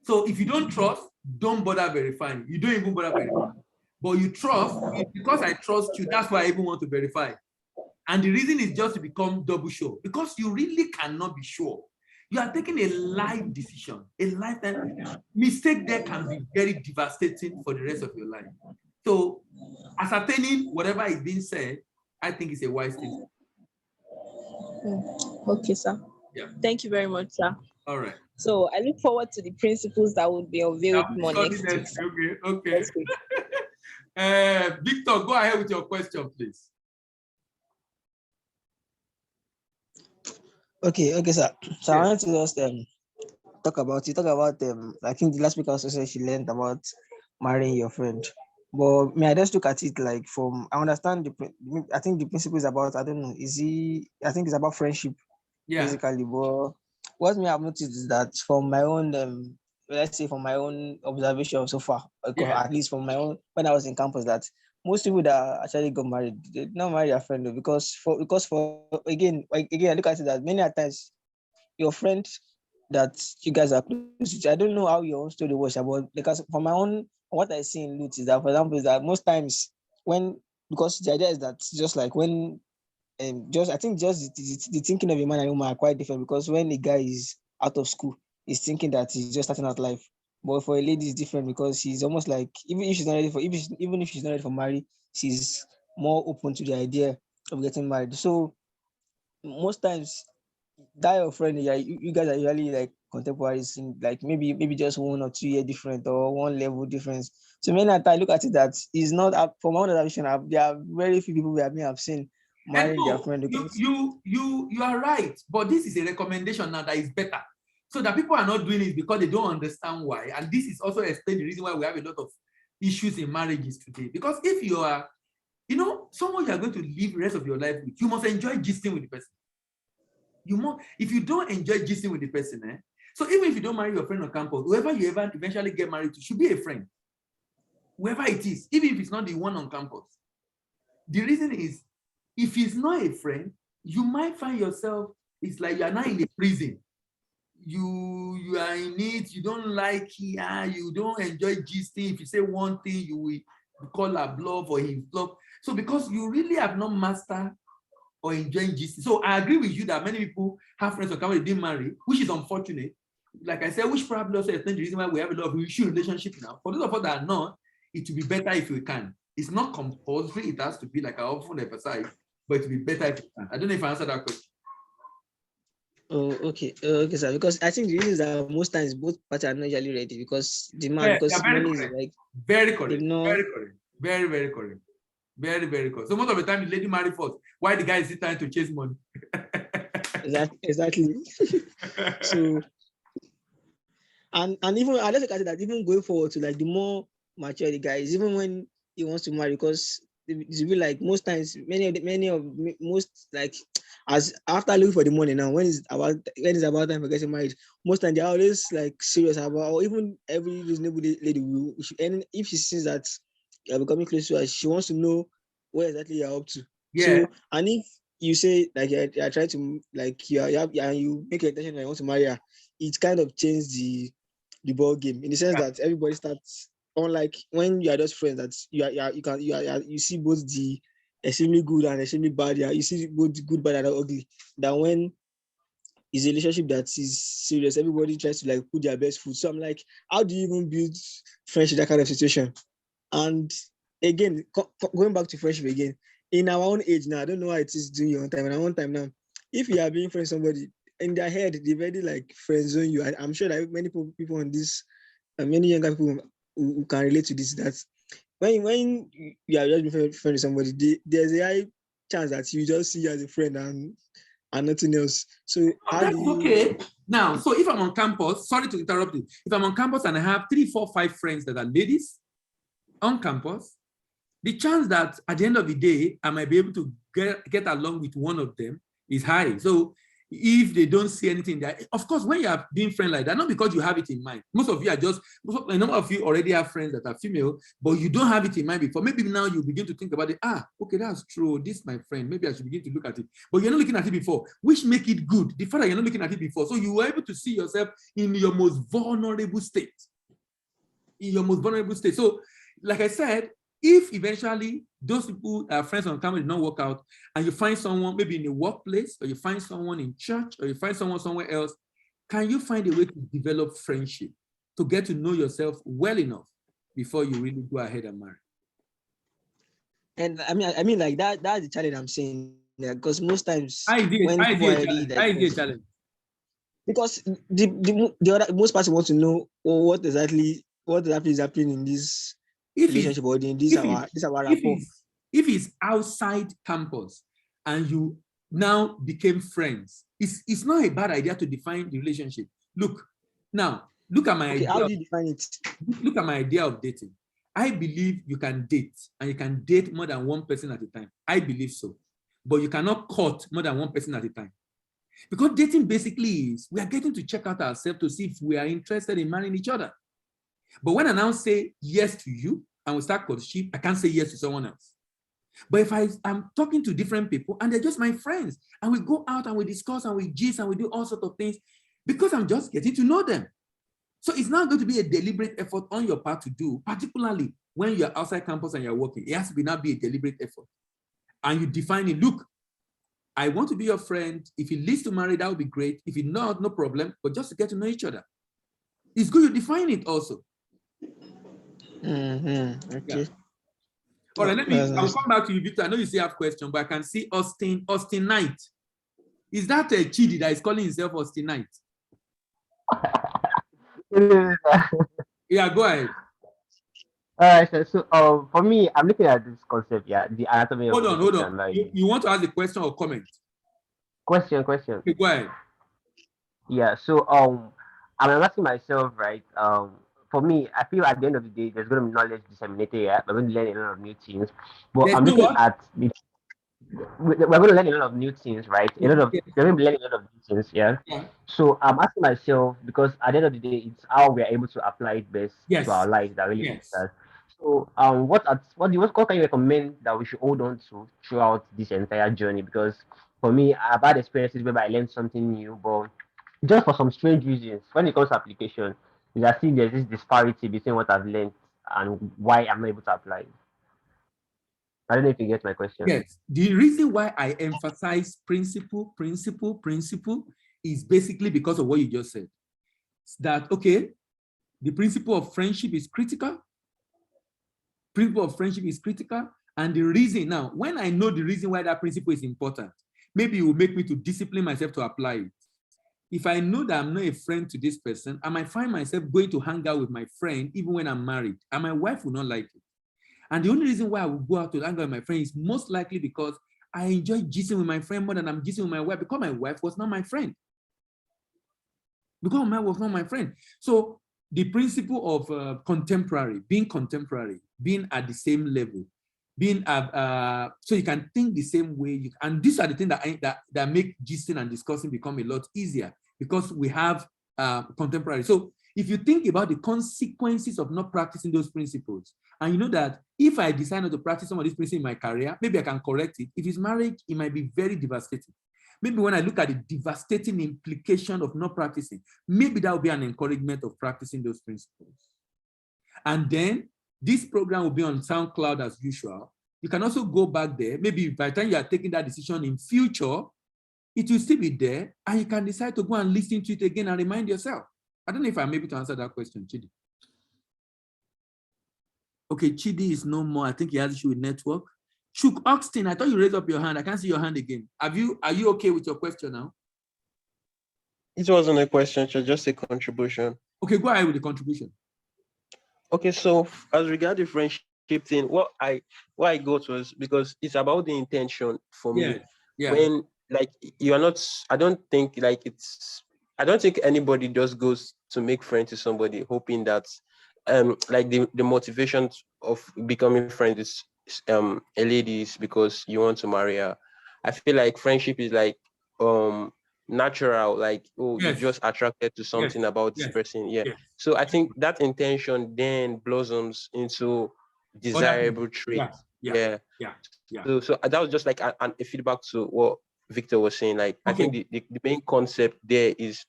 So if you don't trust, don't bother verifying. You don't even bother verifying. But you trust, because I trust you, that's why I even want to verify. And the reason is just to become double sure, because you really cannot be sure. You are taking a life decision, a lifetime mistake there can be very devastating for the rest of your life. So ascertaining whatever is being said, I think is a wise thing. Okay, sir. Yeah. Thank you very much, sir. All right. So I look forward to the principles that will be unveiled more next week. Okay. Victor, go ahead with your question, please. Okay, sir. So I wanted to just talk about I think the last speaker also said she learned about marrying your friend. But may I just look at it like from I understand I think the principle is about I don't know, I think it's about friendship Yeah. basically. But what me I've noticed is that from my own let's say from my own observation so far, at least from my own when I was in campus, that most people that actually got married, they did not marry their friend though, because for again, I look at it that many a times your friend that you guys are close to, I don't know how your own story was about, because for my own, what I see in Lutz is that, for example, is that most times because the idea is that just like when, just I think just the thinking of a man and woman are quite different, because when a guy is out of school, he's thinking that he's just starting out life. But for a lady, it's different, because she's almost like, even if she's not ready for, even if she's not ready for marriage, she's more open to the idea of getting married. So most times that your friend, yeah, you guys are usually like contemporaries, in like maybe just 1 or 2 year different, or one level difference. So many times I look at it that is not from my own observation. There are very few people I have seen And marrying their friend, because you are right, but this is a recommendation now that is better. So that people are not doing it because they don't understand why. And this is also explain the reason why we have a lot of issues in marriages today. Because if you are, someone you are going to live the rest of your life with, you must enjoy gisting with the person. If you don't enjoy gisting with the person, so even if you don't marry your friend on campus, whoever you ever eventually get married to should be a friend. Whoever it is, even if it's not the one on campus. The reason is, if he's not a friend, you might find yourself, it's like you're not in a prison. You are in it, you don't like it, you don't enjoy gisting. If you say one thing, you will call a bluff or he bluff. So because you really have not mastered or enjoying gisting. So I agree with you that many people have friends on campus they didn't marry, which is unfortunate. Like I said, which probably also explains the reason why we have a lot of issue relationship now. For those of us that are not, it will be better if we can. It's not compulsory, it has to be, like I often emphasize, but it will be better if we can. I don't know if I answered that question. Oh, okay, okay, sir. Because I think the reason is that most times both parties are not usually ready, because the man, because money is like very correct, very correct, very correct, very correct. So most of the time the lady marry first, why the guy is still trying to chase money. Exactly. So and even I just look at it that even going forward to, like, the more mature the guy is, even when he wants to marry, because it's really like most times most like, as after looking for the money now, when it's about time for getting married, most times they're always like serious about, or even every reasonable lady will, and if she sees that you're becoming close to her, she wants to know where exactly you're up to. Yeah. So, and if you say like you're trying to, like, you make an intention that you want to marry her, it kind of changed the ball game, in the sense that everybody starts, unlike when you are just friends, that you see both the extremely good and extremely bad. Yeah, you see both the good, bad, and ugly. That when it's a relationship that is serious, everybody tries to like put their best foot. So I'm like, how do you even build friendship in that kind of situation? And again, going back to friendship again, in our own age now, I don't know how it is during your own time. In our own time now, if you are being friends with somebody, in their head, they very like friend zone you. I'm sure that many people on this, many younger people who can relate to this, that when you are just being friend with somebody, there's a high chance that you just see you as a friend and nothing else. So how that's do you? Okay. Now, so if I'm on campus, sorry to interrupt you. If I'm on campus and I have 3, 4, 5 friends that are ladies on campus, the chance that at the end of the day, I might be able to get along with one of them is high. So if they don't see anything there, of course, when you are being friends like that, not because you have it in mind. Most of you are just, a number of you already have friends that are female, but you don't have it in mind before. Maybe now you begin to think about it. Okay, that's true. This is my friend. Maybe I should begin to look at it. But you're not looking at it before, which make it good. The fact that you're not looking at it before. So you were able to see yourself in your most vulnerable state. So, like I said, if eventually those people are friends on camera did not work out, and you find someone maybe in the workplace, or you find someone in church, or you find someone somewhere else, can you find a way to develop friendship, to get to know yourself well enough before you really go ahead and marry? And I mean, like that's the challenge I'm saying. Yeah, because most times when people are already like, challenge. Because the other most person wants to know what exactly is happening in this relationship, or in this our rapport. If it's outside campus and you now became friends, it's not a bad idea to define the relationship. Look at my idea. How do you define it? Look at my idea of dating. I believe you can date, and you can date more than one person at a time. I believe so. But you cannot court more than one person at a time. Because dating basically is, we are getting to check out ourselves to see if we are interested in marrying each other. But when I now say yes to you, and we start courtship, I can't say yes to someone else. But if I'm talking to different people, and they're just my friends, and we go out and we discuss and we gist and we do all sorts of things, because I'm just getting to know them. So it's not going to be a deliberate effort on your part to do, particularly when you're outside campus and you're working. It has to not be a deliberate effort. And you define it, look, I want to be your friend. If it leads to marriage, that would be great. If it not, no problem, but just to get to know each other. It's good you define it also. Okay. Yeah. All right, I'll come back to you, Victor. I know you still have questions, but I can see Austin Knight. Is that a Chidi that is calling himself Austin Knight? Yeah, go ahead. All right, so for me, I'm looking at this concept, the anatomy of Hold on. like, You want to ask a question or comment? Question. Okay, go ahead. Yeah, so I'm asking myself, right? For me, I feel at the end of the day, there's going to be knowledge disseminated. Yeah, we're going to learn a lot of new things. But I'm looking at we're going to learn a lot of new things, right? We're going to be learning a lot of new things, yeah. So I'm asking myself, because at the end of the day, it's how we're able to apply it best to our lives that really matters. So what can you recommend that we should hold on to throughout this entire journey? Because for me, I've had experiences where I learned something new, but just for some strange reasons, when it comes to application, it's as if there's this disparity between what I've learned and why I'm not able to apply it. I don't know if you get my question. Yes. The reason why I emphasize principle is basically because of what you just said. That, okay, the principle of friendship is critical. Principle of friendship is critical. And the reason now, when I know the reason why that principle is important, maybe it will make me to discipline myself to apply it. If I know that I'm not a friend to this person, I might find myself going to hang out with my friend even when I'm married, and my wife will not like it. And the only reason why I will go out to hang out with my friend is most likely because I enjoy gisting with my friend more than I'm gisting with my wife, because my wife was not my friend. Because my wife was not my friend. So the principle of contemporary, being at the same level, being so you can think the same way. And these are the things that make gisting and discussing become a lot easier, because we have contemporary. So if you think about the consequences of not practicing those principles, and you know that if I decide not to practice some of these principles in my career, maybe I can correct it. If it's marriage, it might be very devastating. Maybe when I look at the devastating implication of not practicing, maybe that will be an encouragement of practicing those principles. And then this program will be on SoundCloud as usual. You can also go back there. Maybe by the time you are taking that decision in future, it will still be there, and you can decide to go and listen to it again and remind yourself. I don't know if I'm able to answer that question, Chidi. Okay, Chidi is no more. I think he has issue with network. Chuk Oxton, I thought you raised up your hand. I can't see your hand again. Are you okay with your question now? It wasn't a question, just a contribution. Okay, go ahead with the contribution. Okay, so as regard the friendship thing, what I got was because it's about the intention for me. Yeah. When like you are not, I don't think anybody just goes to make friends with somebody hoping that like the motivation of becoming friends is a lady is because you want to marry her. I feel like friendship is like natural, like you're just attracted to something about this person. So I think that intention then blossoms into desirable traits. So that was just like a feedback to what Victor was saying. Like I think the main concept there is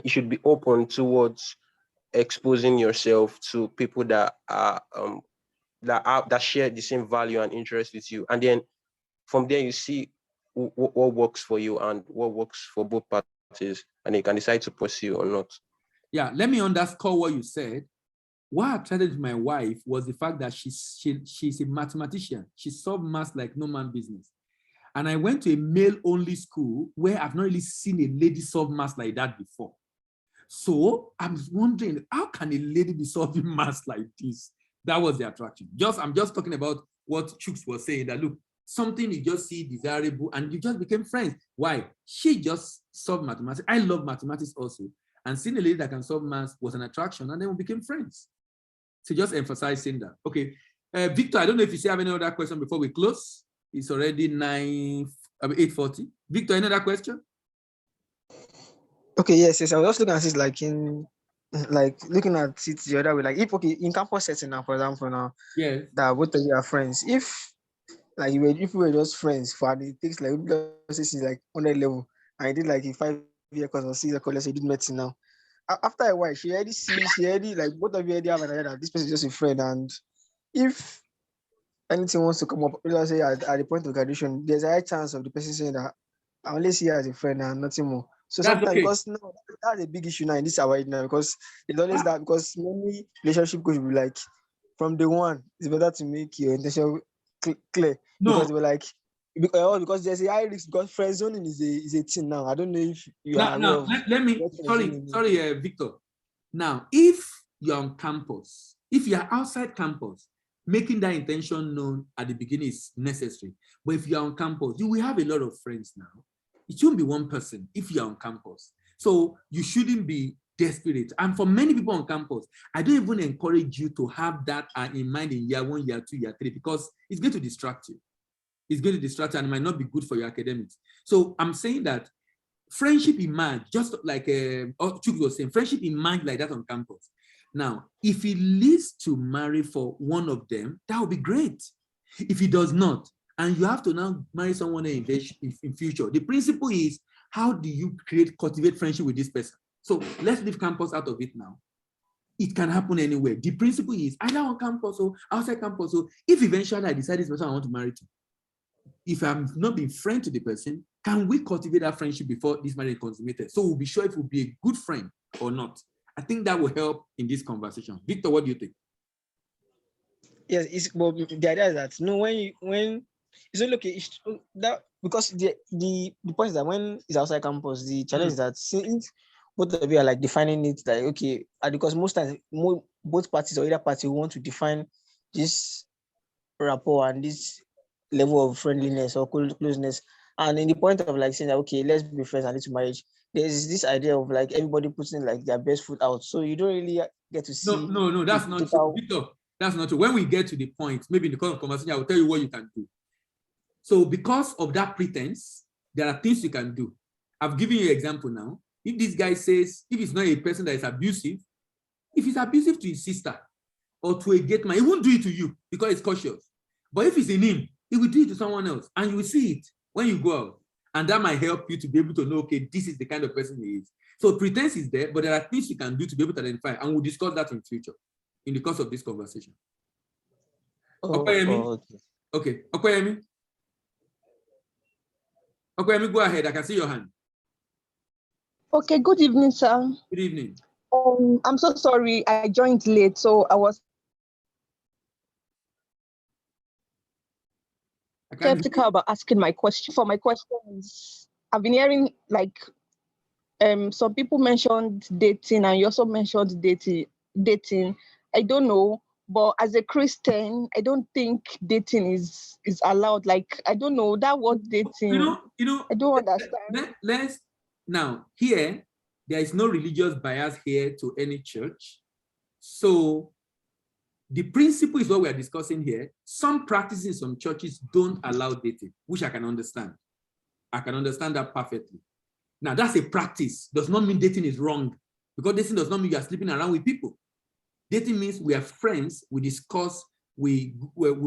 you should be open towards exposing yourself to people that are that share the same value and interest with you, and then from there you see what works for you and what works for both parties, and you can decide to pursue or not. Yeah, let me underscore what you said. What attracted my wife was the fact that she's a mathematician. She solved math like no man business. And I went to a male-only school where I've not really seen a lady solve math like that before. So I'm wondering, how can a lady be solving math like this? That was the attraction. I'm just talking about what Chuks was saying, that look, something you just see desirable and you just became friends. Why? She just solved mathematics. I love mathematics also. And seeing a lady that can solve math was an attraction, and then we became friends. So just emphasizing that. Okay. Victor, I don't know if you still have any other question before we close. It's already 8:40. Victor, any other question? Okay, yes. I was just looking at it looking at it the other way. Like if in campus setting now, for example, now that both of you are friends. If we were just friends for it takes like let's say like 100 level, and I did like a 5-year course or 6-year course, let's say you did medicine now. After a while, she already like both of you already have an idea that this person is just a friend, and if anything wants to come up, let's say at the point of graduation, there's a high chance of the person saying that I only see her as a friend and nothing more. So That's sometimes okay. because no, that's a big issue now in this hour now, because it's always that, because many relationship coach will be like from day one, it's better to make your intention clear. Because they were like because there's a high risk, because friend zoning is a thing now. I don't know if you are aware of let me sorry, Victor. Now, if you're on campus, if you're outside campus, making that intention known at the beginning is necessary. But if you're on campus, you will have a lot of friends now. It shouldn't be one person if you're on campus. So you shouldn't be desperate. And for many people on campus, I don't even encourage you to have that in mind in year 1, year 2, year 3, because it's going to distract you. It's going to distract you and it might not be good for your academics. So I'm saying that friendship emerge, just like Chuk was saying, friendship emerge like that on campus. Now, if it leads to marry for one of them, that would be great. If it does not, and you have to now marry someone in future, the principle is, how do you cultivate friendship with this person? So let's leave campus out of it now. It can happen anywhere. The principle is either on campus or outside campus. So if eventually I decide this person I want to marry to, if I'm not being friend to the person, can we cultivate that friendship before this marriage is consummated? So we'll be sure if we'll be a good friend or not. I think that will help in this conversation. Victor, what do you think? Yes, the idea is that when it's only okay that, because the point is that when it's outside campus, the challenge is that since both of you are like defining it like okay, because most times both parties or either party want to define this rapport and this level of friendliness or closeness, and in the point of like saying that okay, let's be friends and lead to marriage, there's this idea of like everybody putting like their best foot out, so you don't really get to see. No, that's not true, Victor. That's not true. When we get to the point, maybe in the course of conversation, I will tell you what you can do. So because of that pretense, there are things you can do. I've given you an example now. If this guy says, if it's not a person that is abusive, if he's abusive to his sister or to a gate man, he won't do it to you because he's cautious. But if it's in him, he will do it to someone else, and you will see it when you go out. And that might help you to be able to know, okay, this is the kind of person he is. So pretense is there, but there are things you can do to be able to identify, and we'll discuss that in future, in the course of this conversation. Okay. Okoyemi, go ahead. I can see your hand. Okay, good evening, sir. Good evening. I'm so sorry I joined late, so I was skeptical about asking my question. For my questions, I've been hearing like some people mentioned dating, and you also mentioned dating. I don't know, but as a Christian, I don't think dating is allowed. Like, I don't know that word dating. I don't understand. Let's now here, there is no religious bias here to any church. So the principle is what we are discussing here. Some practices in some churches don't allow dating, which I can understand. I can understand that perfectly. Now, that's a practice. Does not mean dating is wrong, because dating does not mean you are sleeping around with people. Dating means we are friends, we discuss, we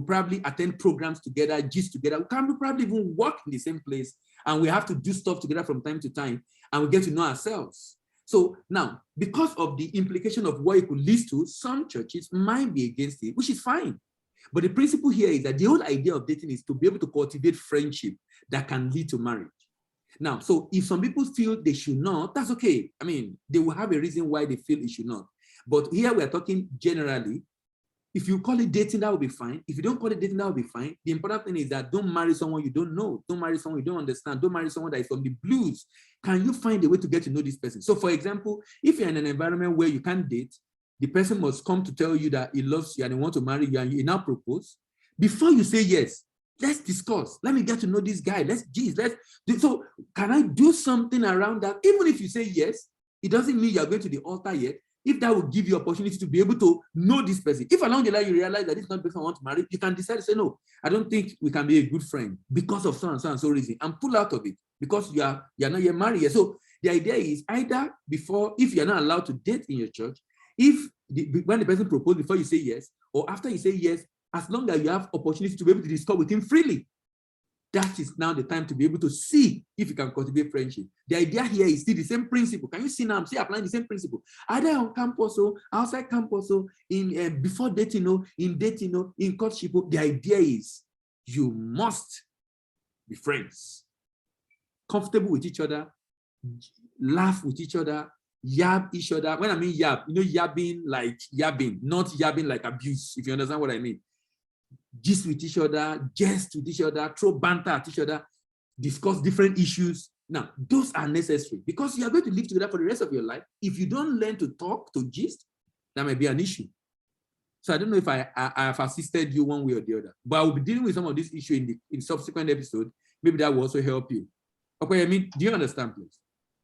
probably attend programs together, gist together. We can probably even work in the same place, and we have to do stuff together from time to time, and we get to know ourselves. So now, because of the implication of what it could lead to, some churches might be against it, which is fine. But the principle here is that the whole idea of dating is to be able to cultivate friendship that can lead to marriage. Now, so if some people feel they should not, that's okay. I mean, they will have a reason why they feel it should not. But here we're talking generally. If you call it dating, that will be fine. If you don't call it dating, that will be fine. The important thing is that don't marry someone you don't know. Don't marry someone you don't understand. Don't marry someone that is from the blues. Can you find a way to get to know this person? So for example, if you're in an environment where you can't date, the person must come to tell you that he loves you and he wants to marry you, and you now propose. Before you say yes, let's discuss. Let me get to know this guy. Let's do. So can I do something around that? Even if you say yes, it doesn't mean you're going to the altar yet. if that will give you opportunity to be able to know this person, if along the line you realize that this is not the person I want to marry, you can decide to say, no, I don't think we can be a good friend because of so and so reason, and pull out of it because you're not yet married yet. So the idea is either before, if you're not allowed to date in your church, when the person proposes before you say yes, or after you say yes, as long as you have opportunity to be able to discuss with him freely, that is now the time to be able to see if you can cultivate friendship. The idea here is still the same principle. Can you see now? I'm still applying the same principle. Either on campus or outside campus or in before dating or in dating or in courtship. The idea is you must be friends, comfortable with each other, laugh with each other, yab each other. When I mean yab, yabbing like yabbing, not yabbing like abuse, if you understand what I mean. Gist with each other, jest with each other, throw banter at each other, discuss different issues. Now, those are necessary because you are going to live together for the rest of your life. If you don't learn to talk, to gist, that might be an issue. So I don't know if I have assisted you one way or the other, but I will be dealing with some of this issue in subsequent episode. Maybe that will also help you. Okay, I mean, do you understand, please?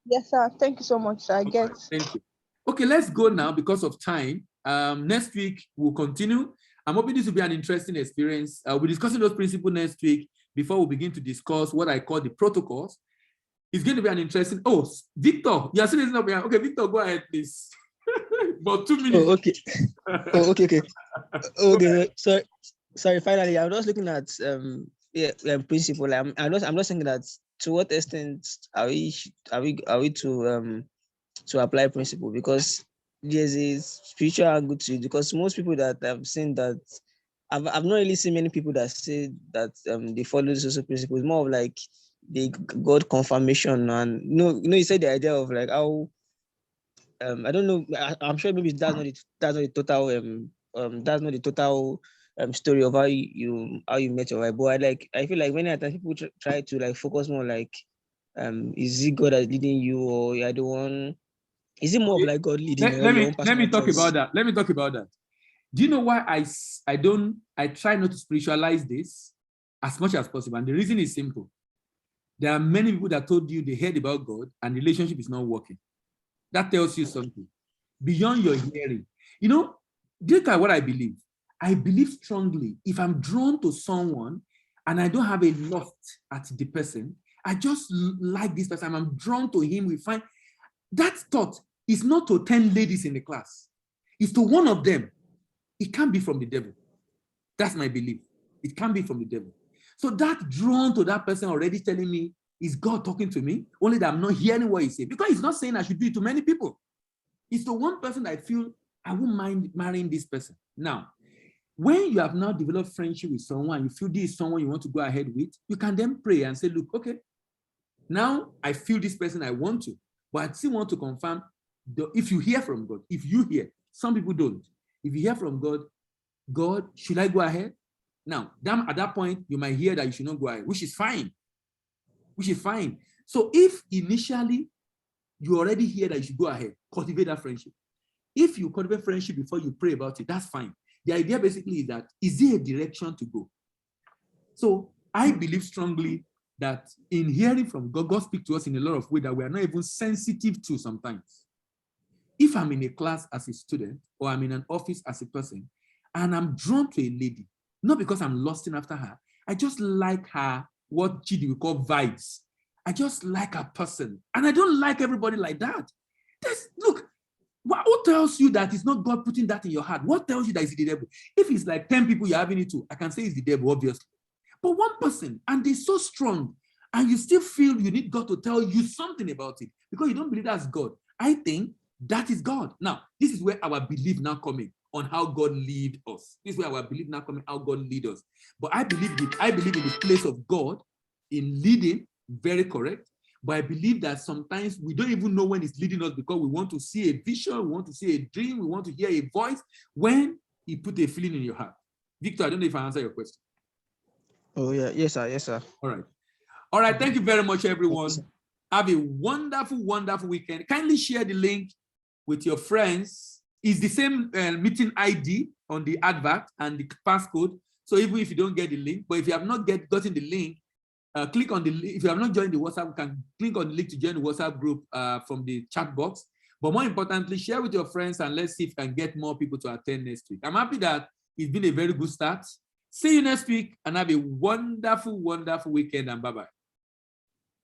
Yes, sir. Thank you so much, sir. I get. Thank you. Okay, let's go now because of time. Next week, we'll continue. I'm hoping this will be an interesting experience. We'll be discussing those principles next week before we begin to discuss what I call the protocols. It's going to be an interesting. Oh, Victor, you're still listening up here. Okay, Victor, go ahead, please. About 2 minutes. Oh, okay. Okay. Okay. Sorry. Finally, I'm just looking at principle. I'm just thinking that to what extent are we to apply principle, because there's a spiritual angle to it, because most people that I've seen that I've not really seen many people that say that they follow the social principle. It's more of like the God confirmation, and you said the idea of like how I don't know. I'm sure maybe that's not the total story of how you met your wife. But I feel like many times people try to like focus more like is it God that's leading you, or you're the one? Is it more of like God leading you, or your own personal Let me talk choice? about that. Let me talk about that. Do you know why I try not to spiritualize this as much as possible? And the reason is simple. There are many people that told you they heard about God and the relationship is not working. That tells you something beyond your hearing. Look at what I believe. I believe strongly if I'm drawn to someone and I don't have a lust at the person, I just like this person, I'm drawn to him, we find that thought is not to 10 ladies in the class. It's to one of them. It can't be from the devil. That's my belief. It can't be from the devil. So that drawn to that person already telling me, is God talking to me? Only that I'm not hearing what he's saying. Because he's not saying I should do it to many people. It's the one person that I feel I won't mind marrying this person. Now, when you have now developed friendship with someone, you feel this is someone you want to go ahead with, you can then pray and say, look, okay, now I feel this person I want to, but I still want to confirm if you hear from God, if you hear, some people don't. If you hear from God, should I go ahead? Now, at that point, you might hear that you should not go ahead, which is fine. So if initially you already hear that you should go ahead, cultivate that friendship. If you cultivate friendship before you pray about it, that's fine. The idea basically is that, is there a direction to go? So I believe strongly that in hearing from God, God speaks to us in a lot of ways that we are not even sensitive to sometimes. If I'm in a class as a student or I'm in an office as a person and I'm drawn to a lady, not because I'm lusting after her, I just like her, what Chidi we call vibes. I just like a person. And I don't like everybody like that. Look, who tells you that it's not God putting that in your heart? What tells you that it's the devil? If it's like 10 people you're having it to, I can say it's the devil, obviously. But one person, and they're so strong, and you still feel you need God to tell you something about it because you don't believe that's God. I think that is God. Now, this is where our belief now coming on how God lead us. This is where our belief now coming, how God lead us. But I believe in the place of God in leading, very correct. But I believe that sometimes we don't even know when it's leading us because we want to see a vision, we want to see a dream, we want to hear a voice when he put a feeling in your heart. Victor, I don't know if I answer your question. Oh, yeah. Yes, sir. All right. Thank you very much, everyone. Have a wonderful, wonderful weekend. Kindly share the link with your friends. It's the same meeting ID on the advert and the passcode. So even if you don't get the link, but if you have not gotten the link, click on the link. If you have not joined the WhatsApp, you can click on the link to join the WhatsApp group from the chat box. But more importantly, share with your friends and let's see if we can get more people to attend next week. I'm happy that it's been a very good start. See you next week and have a wonderful, wonderful weekend and bye-bye.